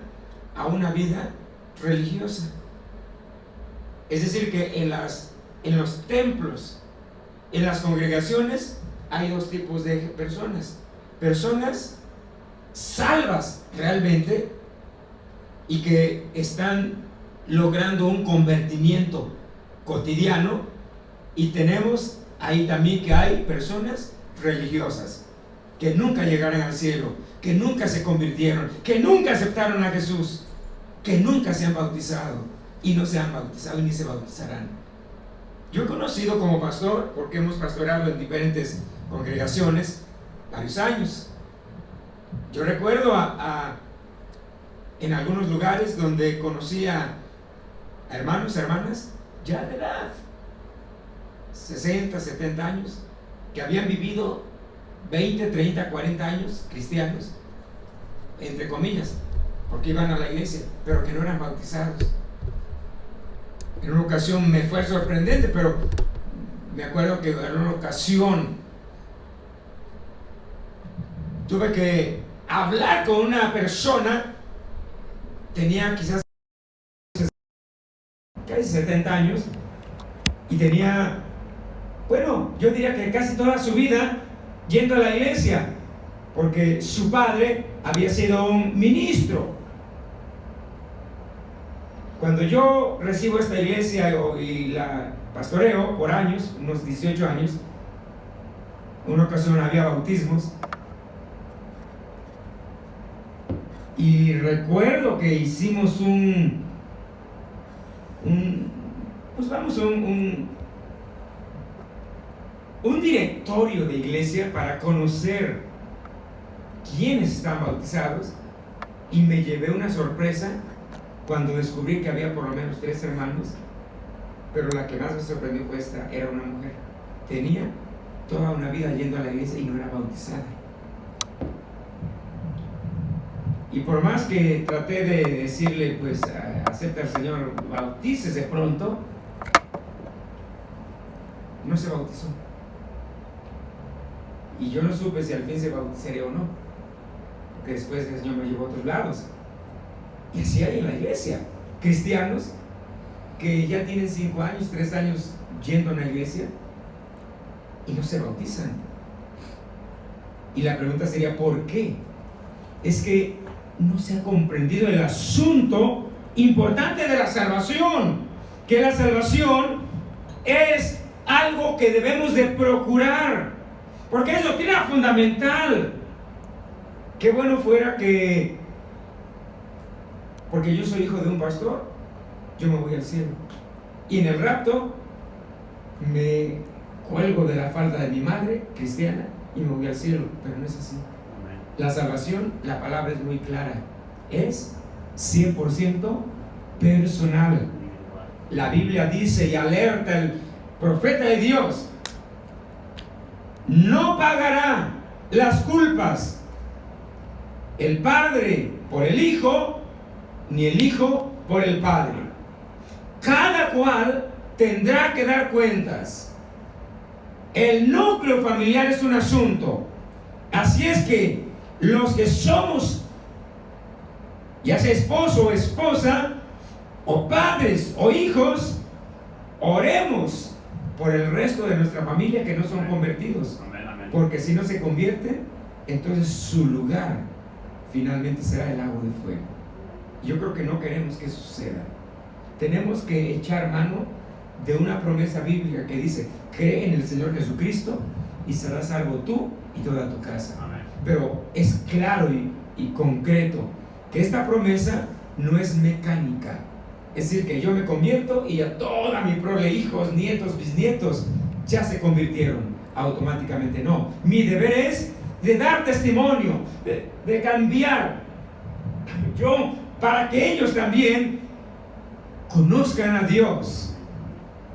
a una vida religiosa. Es decir, que en los templos, en las congregaciones, hay dos tipos de personas. Personas salvas realmente y que están logrando un convertimiento cotidiano, y tenemos ahí también que hay personas religiosas que nunca llegaron al cielo, que nunca se convirtieron, que nunca aceptaron a Jesús, que nunca se han bautizado y no se han bautizado y ni se bautizarán. Yo he conocido como pastor, porque hemos pastoreado en diferentes congregaciones varios años. Yo recuerdo en algunos lugares donde conocí a hermanos, hermanas ya de edad, 60, 70 años, que habían vivido 20, 30, 40 años cristianos, entre comillas, porque iban a la iglesia, pero que no eran bautizados. En una ocasión me fue sorprendente, pero me acuerdo que en una ocasión tuve que hablar con una persona, tenía quizás casi 70 años, y tenía, bueno, yo diría que casi toda su vida yendo a la iglesia, porque su padre había sido un ministro. Cuando yo recibo esta iglesia y la pastoreo por años, unos 18 años, en una ocasión había bautismos, y recuerdo que hicimos un directorio de iglesia para conocer quiénes estaban bautizados, y me llevé una sorpresa cuando descubrí que había por lo menos 3 hermanos, pero la que más me sorprendió fue esta. Era una mujer, tenía toda una vida yendo a la iglesia y no era bautizada. Y por más que traté de decirle, pues, acepta al Señor, bautícese pronto, no se bautizó. Y yo no supe si al fin se bautizaría o no, porque después el Señor me llevó a otros lados. Y así hay en la iglesia cristianos que ya tienen 5 años, 3 años yendo a la iglesia y no se bautizan. Y la pregunta sería, ¿por qué? Es que no se ha comprendido el asunto importante de la salvación, que la salvación es algo que debemos de procurar, porque es doctrina fundamental. Qué bueno fuera que, porque yo soy hijo de un pastor, yo me voy al cielo, y en el rapto me cuelgo de la falda de mi madre cristiana y me voy al cielo. Pero no es así. La salvación, la palabra es muy clara, es 100% personal. La Biblia dice y alerta el profeta de Dios: no pagará las culpas el Padre por el Hijo, ni el Hijo por el Padre. Cada cual tendrá que dar cuentas. El núcleo familiar es un asunto. Así es que los que somos, ya sea esposo o esposa, o padres o hijos, oremos por el resto de nuestra familia que no son convertidos. Porque si no se convierten, entonces su lugar finalmente será el lago de fuego. Yo creo que no queremos que suceda. Tenemos que echar mano de una promesa bíblica que dice: cree en el Señor Jesucristo y serás salvo tú y toda tu casa. Amén. Pero es claro y concreto que esta promesa no es mecánica, Es decir, que yo me convierto y ya toda mi prole, hijos, nietos, bisnietos, ya se convirtieron automáticamente. No, mi deber es de dar testimonio, de cambiar yo, para que ellos también conozcan a Dios.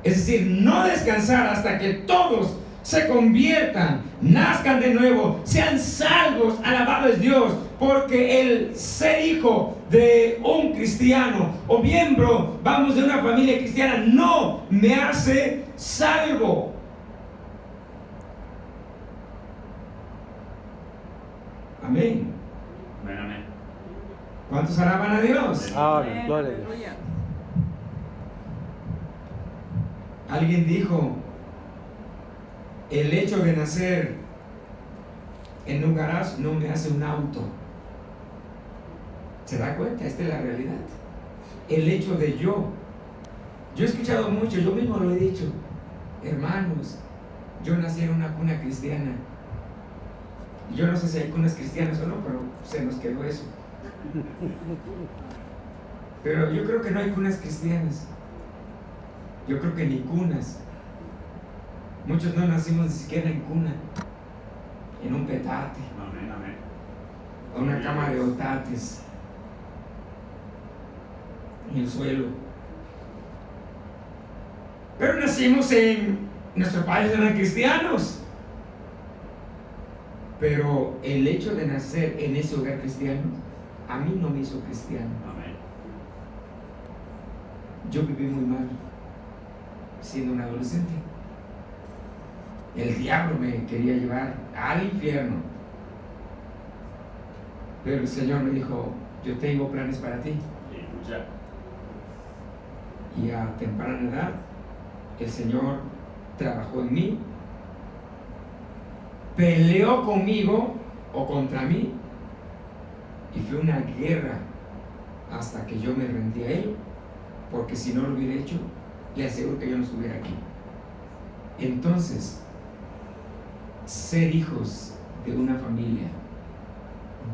Es decir, no descansar hasta que todos se conviertan, nazcan de nuevo, sean salvos. Alabado es Dios, porque el ser hijo de un cristiano o miembro, vamos, de una familia cristiana, no me hace salvo. Amén. Amén, amén. ¿Cuántos alaban a Dios? Amén, gloria a Dios. Alguien dijo, el hecho de nacer en un garage no me hace un auto. ¿Se da cuenta? Esta es la realidad. El hecho de yo he escuchado mucho, yo mismo lo he dicho, hermanos, yo nací en una cuna cristiana. Yo no sé si hay cunas cristianas o no, pero se nos quedó eso. Pero yo creo que no hay cunas cristianas. Yo creo que ni cunas. Muchos no nacimos ni siquiera en cuna, en un petate, Amén, amén. o una cama de otates, en el suelo. Pero nacimos nuestros padres eran cristianos. Pero el hecho de nacer en ese hogar cristiano, a mí no me hizo cristiano. Amén. Yo viví muy mal siendo un adolescente. El diablo me quería llevar al infierno. Pero el Señor me dijo, yo tengo planes para ti. Aleluya. Y a temprana edad, el Señor trabajó en mí, peleó conmigo o contra mí, y fue una guerra hasta que yo me rendí a Él, porque si no lo hubiera hecho, le aseguro que yo no estuviera aquí. Entonces, ser hijos de una familia,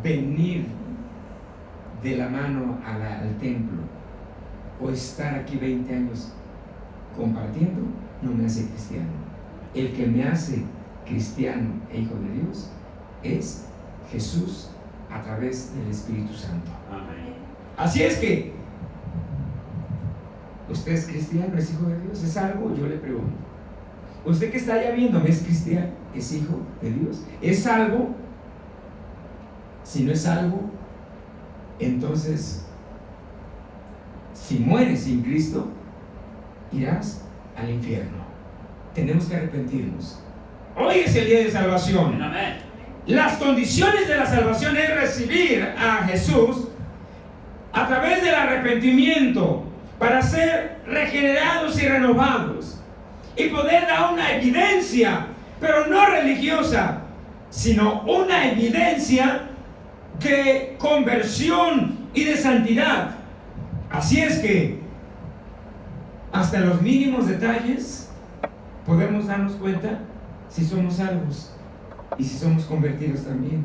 venir de la mano al templo, o estar aquí 20 años compartiendo, no me hace cristiano. El que me hace cristiano e hijo de Dios es Jesús a través del Espíritu Santo. Amén. Así es que, ¿usted es cristiano, es hijo de Dios? ¿Es algo? Yo le pregunto. ¿Usted que está allá viéndome es cristiano, es hijo de Dios? ¿Es algo? Si no es algo, entonces, si mueres sin Cristo, irás al infierno. Tenemos que arrepentirnos. Hoy es el día de salvación. Amén. Las condiciones de la salvación es recibir a Jesús a través del arrepentimiento para ser regenerados y renovados y poder dar una evidencia, pero no religiosa, sino una evidencia de conversión y de santidad. Así es que hasta los mínimos detalles podemos darnos cuenta si somos salvos y si somos convertidos también.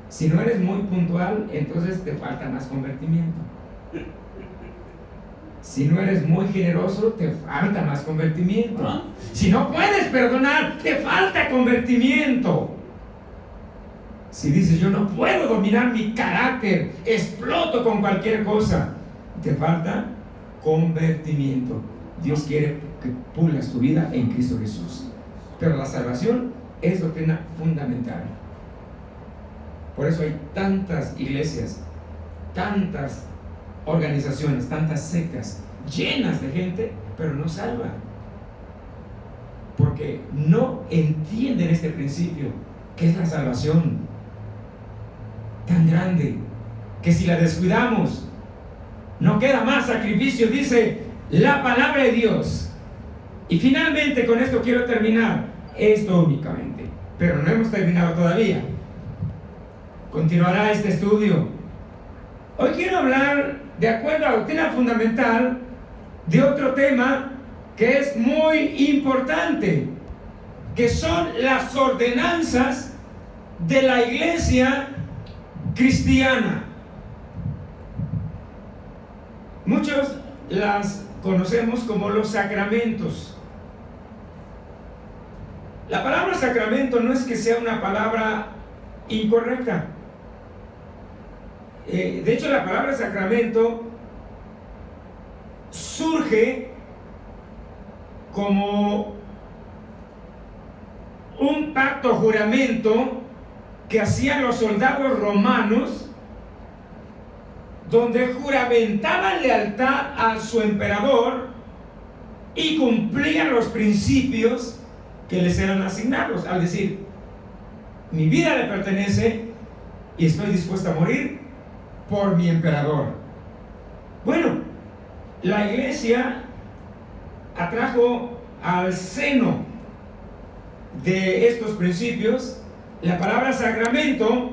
Si no eres muy puntual, entonces te falta más convertimiento. Si no eres muy generoso, te falta más convertimiento. Si no puedes perdonar, te falta convertimiento. Si dices, yo no puedo dominar mi carácter, exploto con cualquier cosa, te falta convertimiento. Dios quiere que pulas tu vida en Cristo Jesús. Pero la salvación es doctrina fundamental. Por eso hay tantas iglesias, tantas organizaciones, tantas sectas llenas de gente, pero no salvan, porque no entienden este principio, que es la salvación tan grande, que si la descuidamos, no queda más sacrificio, dice la palabra de Dios. Y finalmente, con esto quiero terminar, esto únicamente, pero no hemos terminado todavía. Continuará este estudio. Hoy quiero hablar, de acuerdo a la doctrina fundamental, de otro tema que es muy importante, que son las ordenanzas de la iglesia cristiana. Muchos las conocemos como los sacramentos. La palabra sacramento no es que sea una palabra incorrecta. De hecho, la palabra sacramento surge como un pacto, juramento que hacían los soldados romanos, donde juramentaban lealtad a su emperador y cumplían los principios que les eran asignados, al decir: mi vida le pertenece y estoy dispuesto a morir por mi emperador. Bueno, la iglesia atrajo al seno de estos principios la palabra sacramento,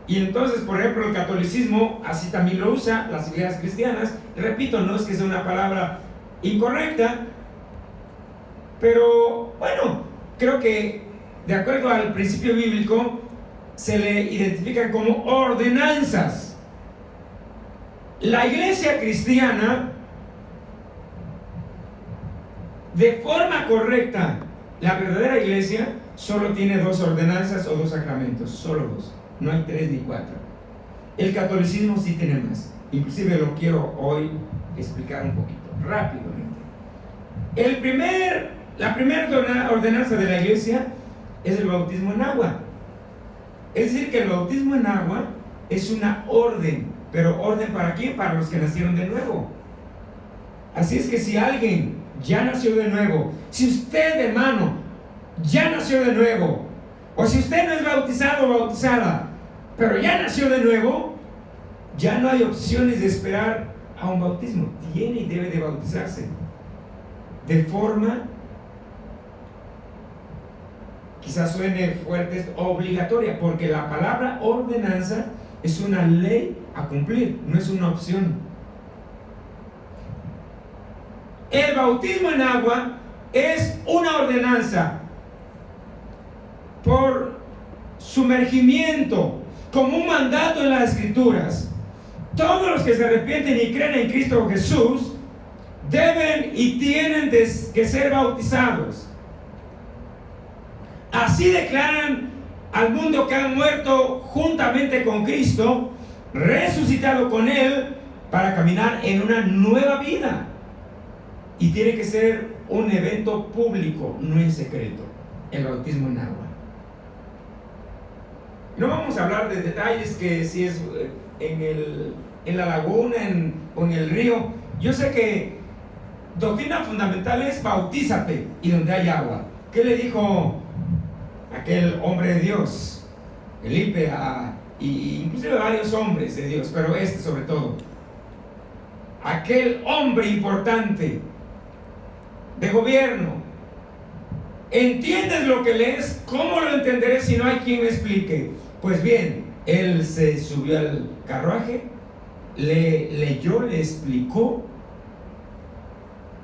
y entonces, por ejemplo, el catolicismo así también lo usa, las iglesias cristianas. Repito, no es que sea una palabra incorrecta, pero bueno, creo que de acuerdo al principio bíblico se le identifican como ordenanzas. La iglesia cristiana, de forma correcta, la verdadera iglesia solo tiene 2 ordenanzas o 2 sacramentos, solo 2, no hay 3 ni 4. El catolicismo sí tiene más, inclusive lo quiero hoy explicar un poquito, rápidamente. La primera ordenanza de la iglesia es el bautismo en agua. Es decir, que el bautismo en agua es una orden, pero ¿orden para quién? Para los que nacieron de nuevo. Así es que si alguien ya nació de nuevo, si usted, hermano, ya nació de nuevo, o si usted no es bautizado o bautizada, pero ya nació de nuevo, ya no hay opciones de esperar a un bautismo. Tiene y debe de bautizarse de forma, quizás suene fuerte, es obligatoria, porque la palabra ordenanza es una ley a cumplir, no es una opción. El bautismo en agua es una ordenanza por sumergimiento, como un mandato en las Escrituras. Todos los que se arrepienten y creen en Cristo Jesús deben y tienen que ser bautizados. Así declaran al mundo que han muerto juntamente con Cristo, resucitado con Él, para caminar en una nueva vida. Y tiene que ser un evento público, no en secreto, el bautismo en agua. No vamos a hablar de detalles, que si es en la laguna o en el río. Yo sé que doctrina fundamental es bautízate y donde hay agua. ¿Qué le dijo aquel hombre de Dios? Felipe, y inclusive varios hombres de Dios, pero este sobre todo. Aquel hombre importante de gobierno. ¿Entiendes lo que lees? ¿Cómo lo entenderé si no hay quien me explique? Pues bien, él se subió al carruaje, leyó, le explicó,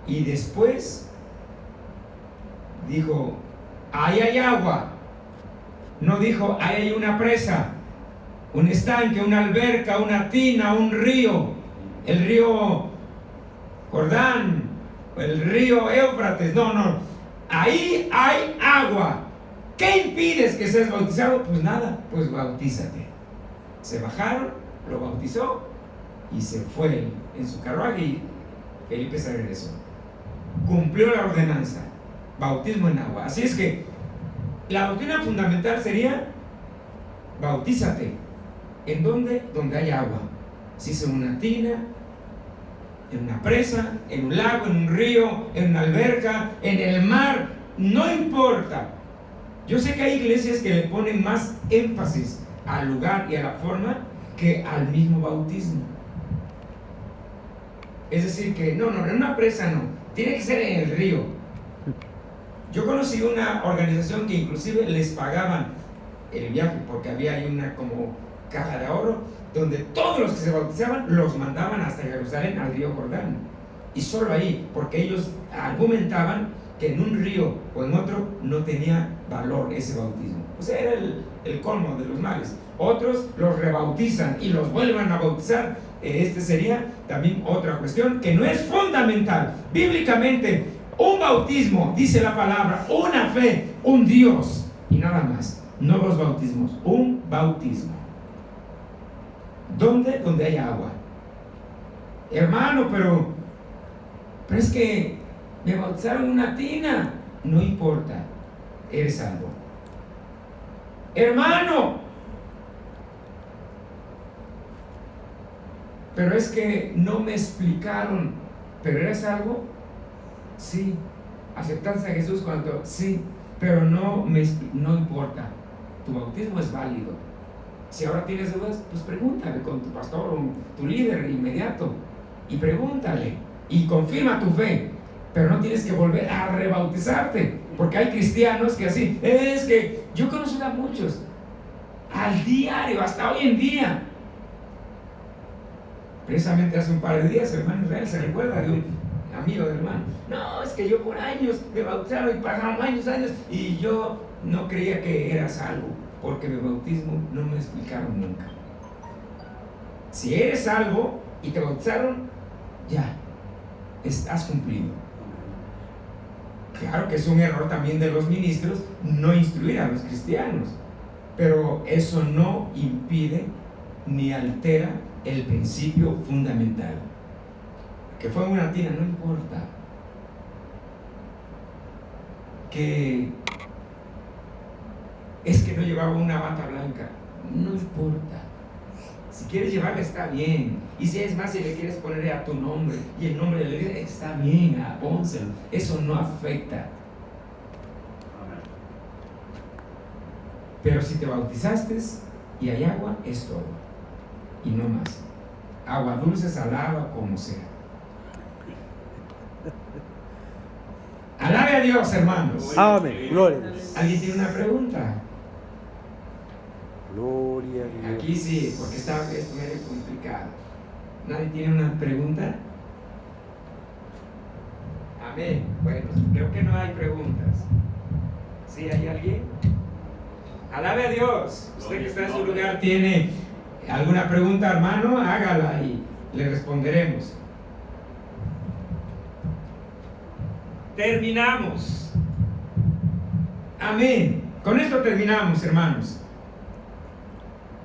y después dijo: ahí hay agua. No dijo: ahí hay una presa, un estanque, una alberca, una tina, un río, el río Jordán, el río Éufrates. No, ahí hay agua. ¿Qué impides que seas bautizado? Pues nada, pues bautízate. Se bajaron, lo bautizó y se fue en su carruaje, y Felipe se regresó. Cumplió la ordenanza, bautismo en agua. Así es que la doctrina fundamental sería: bautízate. ¿En dónde? Donde hay agua. Si es en una tina, en una presa, en un lago, en un río, en una alberca, en el mar, no importa. Yo sé que hay iglesias que le ponen más énfasis al lugar y a la forma que al mismo bautismo. Es decir, que no, en una presa no, tiene que ser en el río. Yo conocí una organización que inclusive les pagaban el viaje, porque había ahí una como caja de ahorro, donde todos los que se bautizaban los mandaban hasta Jerusalén, al río Jordán, y solo ahí, porque ellos argumentaban que en un río o en otro no tenía valor ese bautismo. O sea, era el colmo de los males. Otros los rebautizan y los vuelven a bautizar Este sería también otra cuestión que no es fundamental. Bíblicamente, un bautismo, dice la palabra, una fe, un Dios y nada más. No dos bautismos, un bautismo. ¿Dónde? Donde hay agua. Hermano, pero es que me bautizaron en una tina. No importa, eres salvo. Hermano, pero es que no me explicaron. ¿Pero eres salvo? Sí. ¿Aceptaste a Jesús cuando? Sí. Pero no importa. Tu bautismo es válido. Si ahora tienes dudas, pues pregúntale con tu pastor o tu líder inmediato y pregúntale y confirma tu fe. Pero no tienes que volver a rebautizarte, porque hay cristianos que así, es que yo conozco a muchos al diario, hasta hoy en día. Precisamente hace un par de días, hermano Israel se recuerda de un amigo de hermano. No, es que yo por años me bautizaron y pasaron años y yo no creía que era salvo, porque mi bautismo no me explicaron nunca. Si eres salvo y te bautizaron, ya, has cumplido. Claro que es un error también de los ministros no instruir a los cristianos, pero eso no impide ni altera el principio fundamental. Que fue una tina, no importa. Que es que no llevaba una bata blanca, no importa. Si quieres llevarla está bien, y si es más, si le quieres poner a tu nombre y el nombre de la iglesia, está bien, pónselo. Eso no afecta. Pero si te bautizaste y hay agua, es todo y no más. Agua dulce, salada, como sea. Alabe a Dios, hermanos. Amén. Gloria a Dios. ¿Alguien tiene una pregunta? Gloria a Dios. Aquí sí, porque es medio complicado. ¿Nadie tiene una pregunta? Amén. Bueno, creo que no hay preguntas. ¿Sí hay alguien? Alabe a Dios. Usted que está en su lugar tiene alguna pregunta, hermano, hágala y le responderemos. Terminamos. Amén. Con esto terminamos, hermanos.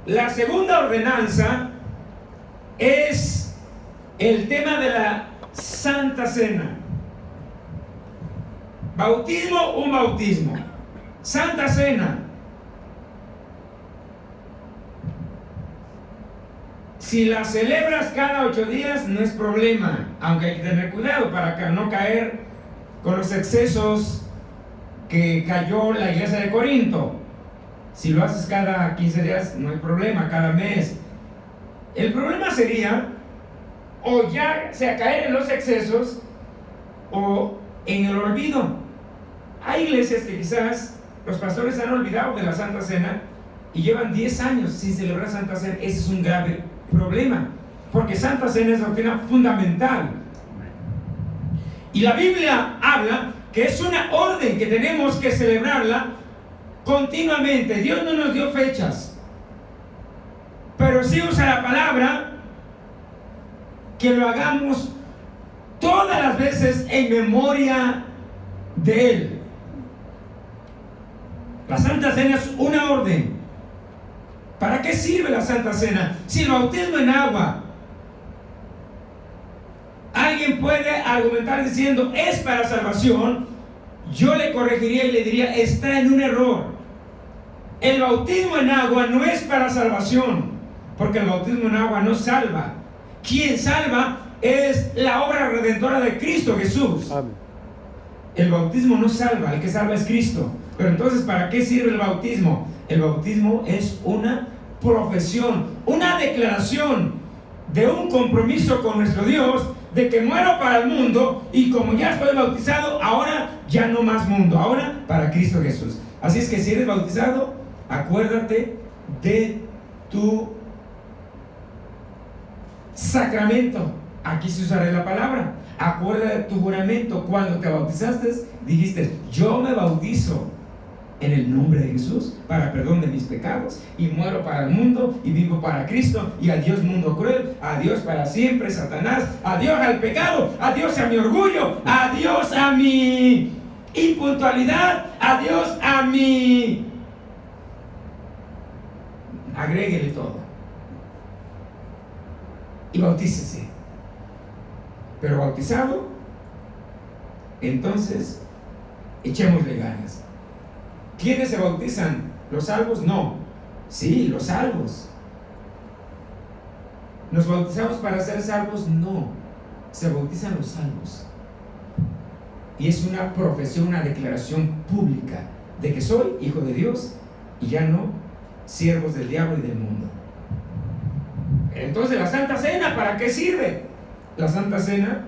La segunda ordenanza es el tema de la Santa Cena. Bautismo, un bautismo. Santa Cena. Si la celebras cada 8 días no es problema, aunque hay que tener cuidado para no caer con los excesos que cayó la iglesia de Corinto. Si lo haces cada 15 días no hay problema, cada mes. El problema sería o ya sea caer en los excesos o en el olvido. Hay iglesias que quizás los pastores han olvidado de la Santa Cena y llevan 10 años sin celebrar Santa Cena. Ese es un grave problema, porque Santa Cena es doctrina fundamental. Y la Biblia habla que es una orden que tenemos que celebrarla continuamente. Dios no nos dio fechas, pero sí usa la palabra que lo hagamos todas las veces en memoria de Él. La Santa Cena es una orden. ¿Para qué sirve la Santa Cena? Si el bautismo en agua, alguien puede argumentar diciendo es para salvación, yo le corregiría y le diría está en un error. El bautismo en agua no es para salvación, porque el bautismo en agua no salva. Quien salva es la obra redentora de Cristo Jesús. Amén. El bautismo no salva, el que salva es Cristo. Pero entonces, ¿para qué sirve el bautismo? El bautismo es una profesión, una declaración de un compromiso con nuestro Dios, de que muero para el mundo y como ya estoy bautizado, ahora ya no más mundo, ahora para Cristo Jesús. Así es que si eres bautizado, acuérdate de tu sacramento. Aquí se usará la palabra. Acuérdate de tu juramento. Cuando te bautizaste, dijiste, yo me bautizo en el nombre de Jesús para perdón de mis pecados, y muero para el mundo y vivo para Cristo, y adiós mundo cruel, adiós para siempre Satanás, adiós al pecado, adiós a mi orgullo, adiós a mi impuntualidad, adiós a mi... Agréguele todo y bautícese. Pero bautizado, entonces echémosle ganas. ¿Quiénes se bautizan? ¿Los salvos? No. Sí, los salvos. ¿Nos bautizamos para ser salvos? No. Se bautizan los salvos. Y es una profesión, una declaración pública de que soy hijo de Dios y ya no siervos del diablo y del mundo. Entonces, ¿la Santa Cena para qué sirve? La Santa Cena,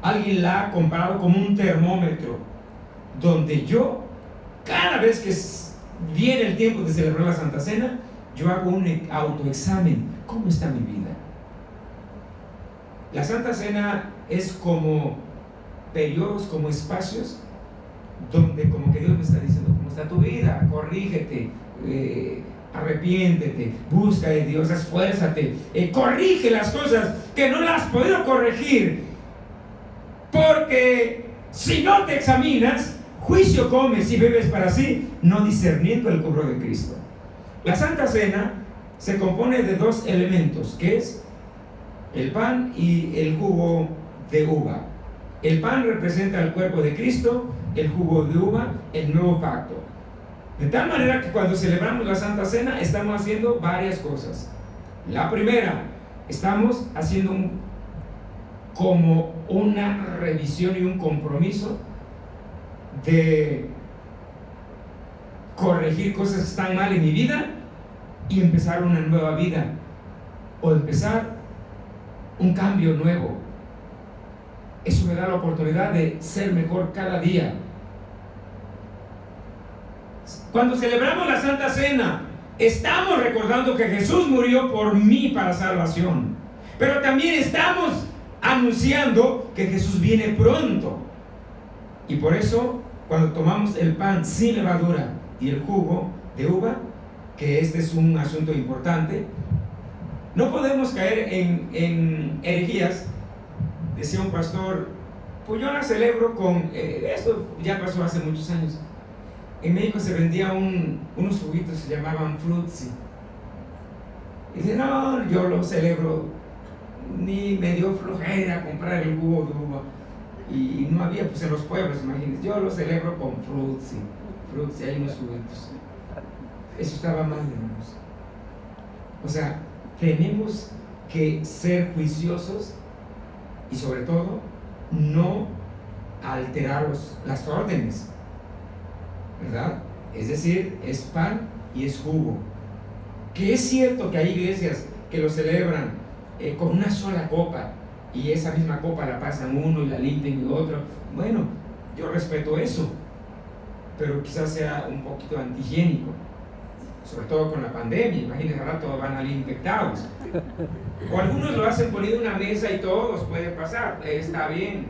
alguien la ha comparado como un termómetro, donde yo, cada vez que viene el tiempo de celebrar la Santa Cena, yo hago un autoexamen. ¿Cómo está mi vida? La Santa Cena es como periodos, como espacios, donde como que Dios me está diciendo: ¿cómo está tu vida? Corrígete, arrepiéntete, busca de Dios, esfuérzate, corrige las cosas que no las has podido corregir, porque si no te examinas, juicio comes y bebes para sí, no discerniendo el cobro de Cristo. La Santa Cena se compone de dos elementos, que es el pan y el jugo de uva. El pan representa el cuerpo de Cristo, el jugo de uva, el nuevo pacto. De tal manera que cuando celebramos la Santa Cena estamos haciendo varias cosas. La primera, estamos haciendo como una revisión y un compromiso de corregir cosas que están mal en mi vida y empezar una nueva vida, o empezar un cambio nuevo. Eso me da la oportunidad de ser mejor cada día. Cuando celebramos la Santa Cena, estamos recordando que Jesús murió por mí para salvación, pero también estamos anunciando que Jesús viene pronto. Y por eso, cuando tomamos el pan sin levadura y el jugo de uva, que este es un asunto importante, no podemos caer en herejías. Decía un pastor: pues yo la celebro con... esto ya pasó hace muchos años. En México se vendía unos juguitos que se llamaban Fruitsy. Y dice: no, yo lo celebro, ni me dio flojera comprar el jugo de uva. Y no había, pues en los pueblos, imagínense. Yo lo celebro con Fruitsy, hay unos juguitos. Eso estaba mal, hermanos. O sea, tenemos que ser juiciosos y sobre todo no alterar las órdenes, ¿verdad? Es decir, es pan y es jugo. Que es cierto que hay iglesias que lo celebran con una sola copa, y esa misma copa la pasan uno y la limpian y otro. Bueno, yo respeto eso, pero quizás sea un poquito antihigiénico, sobre todo con la pandemia. Imagínense, ahora todos van a ir infectados. O algunos lo hacen poniendo una mesa y todos puede pasar, está bien.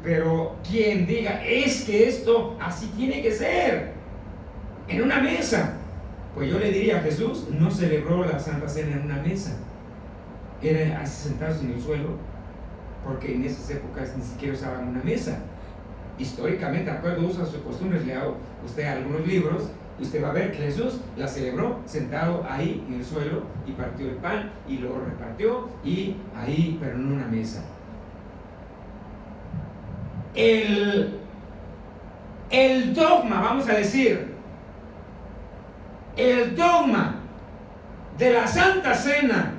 Pero quien diga: es que esto así tiene que ser, en una mesa, pues yo le diría: Jesús no celebró la Santa Cena en una mesa, era así sentados en el suelo, porque en esas épocas ni siquiera usaban una mesa. Históricamente, de acuerdo a sus costumbres, lea usted algunos libros, usted va a ver que Jesús la celebró sentado ahí en el suelo, y partió el pan y lo repartió, y ahí, pero no en una mesa. El dogma, vamos a decir, el dogma de la Santa Cena,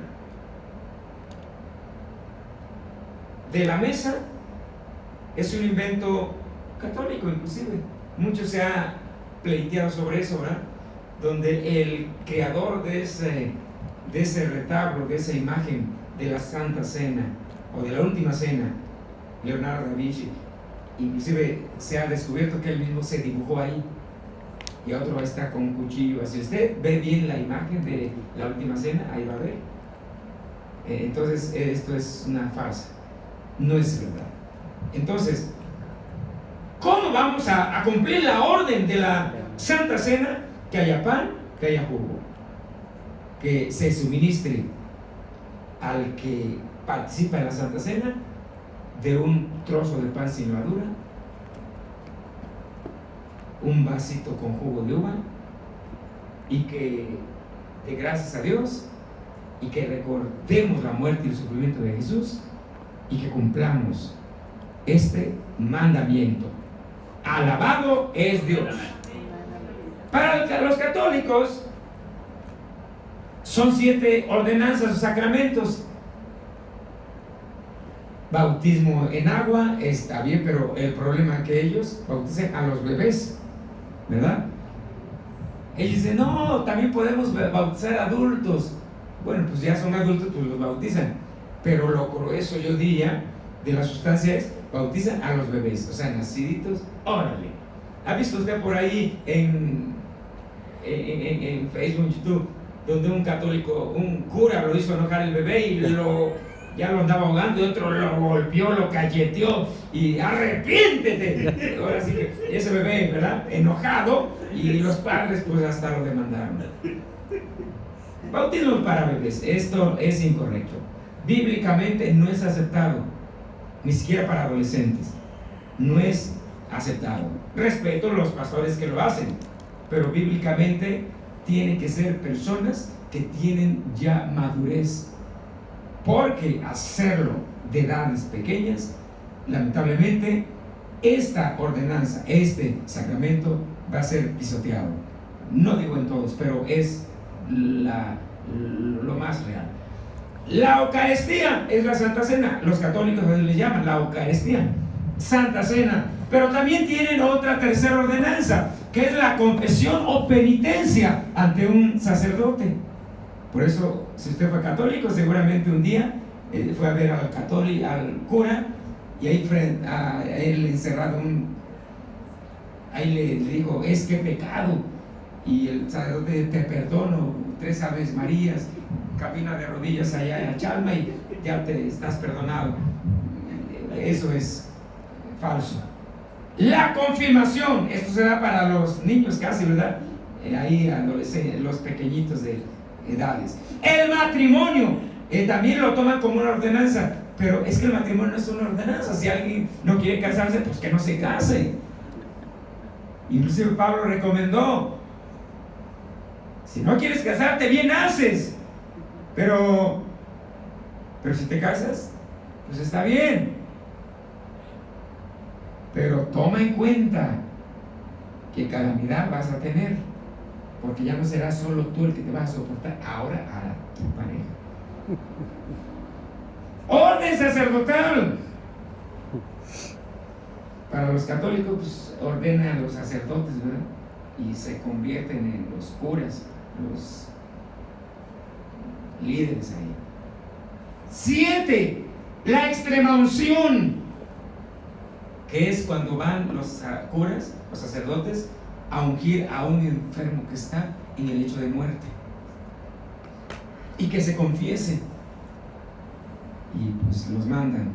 de la mesa, es un invento católico. Inclusive mucho se ha pleiteado sobre eso, ¿verdad? Donde el creador de ese retablo, de esa imagen de la Santa Cena o de la Última Cena, Leonardo da Vinci, inclusive se ha descubierto que él mismo se dibujó ahí, y otro está con un cuchillo. Si usted ve bien la imagen de la Última Cena, ahí va a ver. Entonces esto es una farsa, no es verdad. Entonces, ¿Cómo vamos a cumplir la orden de la Santa Cena? Que haya pan, que haya jugo, que se suministre al que participa en la Santa Cena de un trozo de pan sin levadura, un vasito con jugo de uva, y que dé gracias a Dios, y que recordemos la muerte y el sufrimiento de Jesús, y que cumplamos este mandamiento. Alabado es Dios. Para los católicos son 7 ordenanzas o sacramentos. Bautismo en agua está bien, pero el problema es que ellos bautizan a los bebés, ¿verdad? Ellos dicen, no, también podemos bautizar adultos. Bueno, pues ya son adultos, pues los bautizan. Pero lo grueso, yo diría, de la sustancia es, bautizan a los bebés, o sea, naciditos, órale. ¿Ha visto usted por ahí en Facebook, en YouTube, donde un católico, un cura lo hizo enojar el bebé y ya lo andaba ahogando, y otro lo golpeó, lo cacheteó y arrepiéntete? Ahora sí que ese bebé, ¿verdad? Enojado, y los padres pues hasta lo demandaron. Bautismo para bebés, esto es incorrecto. Bíblicamente no es aceptado, ni siquiera para adolescentes. No es aceptado. Respeto a los pastores que lo hacen, pero bíblicamente tienen que ser personas que tienen ya madurez, porque hacerlo de edades pequeñas, lamentablemente, esta ordenanza, este sacramento va a ser pisoteado. No digo en todos, pero es lo más real. La Eucaristía es la Santa Cena. Los católicos le llaman la Eucaristía, Santa Cena. Pero también tienen otra tercera ordenanza, que es la confesión o penitencia ante un sacerdote. Por eso, si usted fue católico, seguramente un día fue a ver al cura, y ahí frente a él encerrado, ahí le dijo, es que pecado. Y el sacerdote, te perdono 3 Aves Marías, camina de rodillas allá a Chalma y ya te estás perdonado. Eso es falso. La confirmación, esto se da para los niños casi, ¿verdad? Ahí adolescentes, los pequeñitos de edades. El matrimonio, también lo toman como una ordenanza, pero es que el matrimonio no es una ordenanza. Si alguien no quiere casarse, pues que no se case. Inclusive Pablo recomendó, si no quieres casarte, bien haces, pero si te casas, pues está bien. Pero toma en cuenta que calamidad vas a tener, porque ya no serás solo tú el que te vas a soportar, ahora a tu pareja. Orden sacerdotal. Para los católicos, pues, ordenan a los sacerdotes, ¿verdad? Y se convierten en los curas, los líderes ahí. 7. La extremaunción, que es cuando van los curas, los sacerdotes, a ungir a un enfermo que está en el lecho de muerte, y que se confiese, y pues los mandan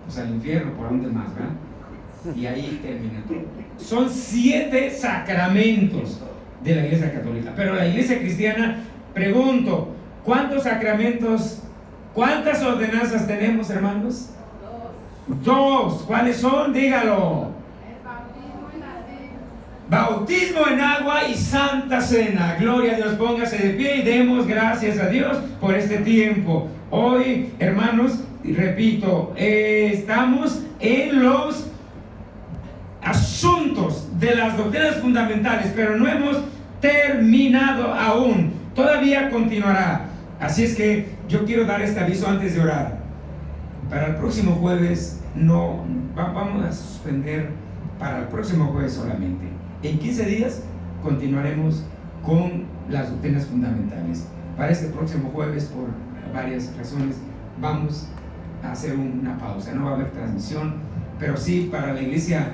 pues al infierno por donde más, ¿verdad? Y ahí termina todo. Son 7 sacramentos de la Iglesia Católica. Pero la Iglesia Cristiana, pregunto, ¿cuántos sacramentos, cuántas ordenanzas tenemos, hermanos? 2. ¿Cuáles son? Dígalo. Bautismo en agua y Santa Cena. Gloria a Dios. Póngase de pie y demos gracias a Dios por este tiempo. Hoy, hermanos, repito, estamos en los asuntos de las doctrinas fundamentales, pero no hemos terminado aún. Todavía continuará. Así es que yo quiero dar este aviso antes de orar. Para el próximo jueves vamos a suspender para el próximo jueves solamente. En 15 días continuaremos con las doctrinas fundamentales. Para este próximo jueves, por varias razones, vamos a hacer una pausa. No va a haber transmisión, pero sí, para la Iglesia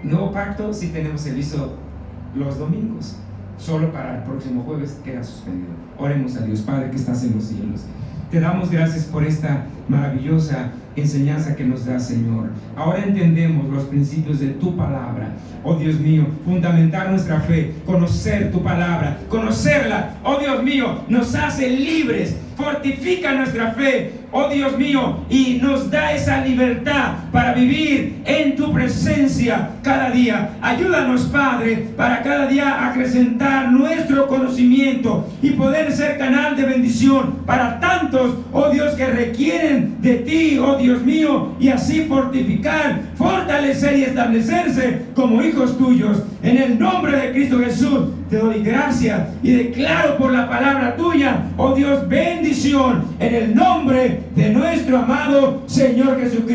Nuevo Pacto sí tenemos servicio los domingos. Solo para el próximo jueves queda suspendido. Oremos a Dios. Padre que estás en los cielos, Te damos gracias por esta maravillosa enseñanza que nos da, Señor. Ahora entendemos los principios de tu palabra. Oh Dios mío, fundamentar nuestra fe, conocer tu palabra, conocerla, oh Dios mío, nos hace libres, fortifica nuestra fe, oh Dios mío, y nos da esa libertad para vivir en tu presencia cada día. Ayúdanos, Padre, para cada día acrecentar nuestro conocimiento y poder ser canal de bendición para tantos, oh Dios, que requieren de ti, oh Dios mío, y así fortificar, fortalecer y establecerse como hijos tuyos. En el nombre de Cristo Jesús te doy gracias y declaro por la palabra tuya, oh Dios, bendición en el nombre de nuestro amado Señor Jesucristo.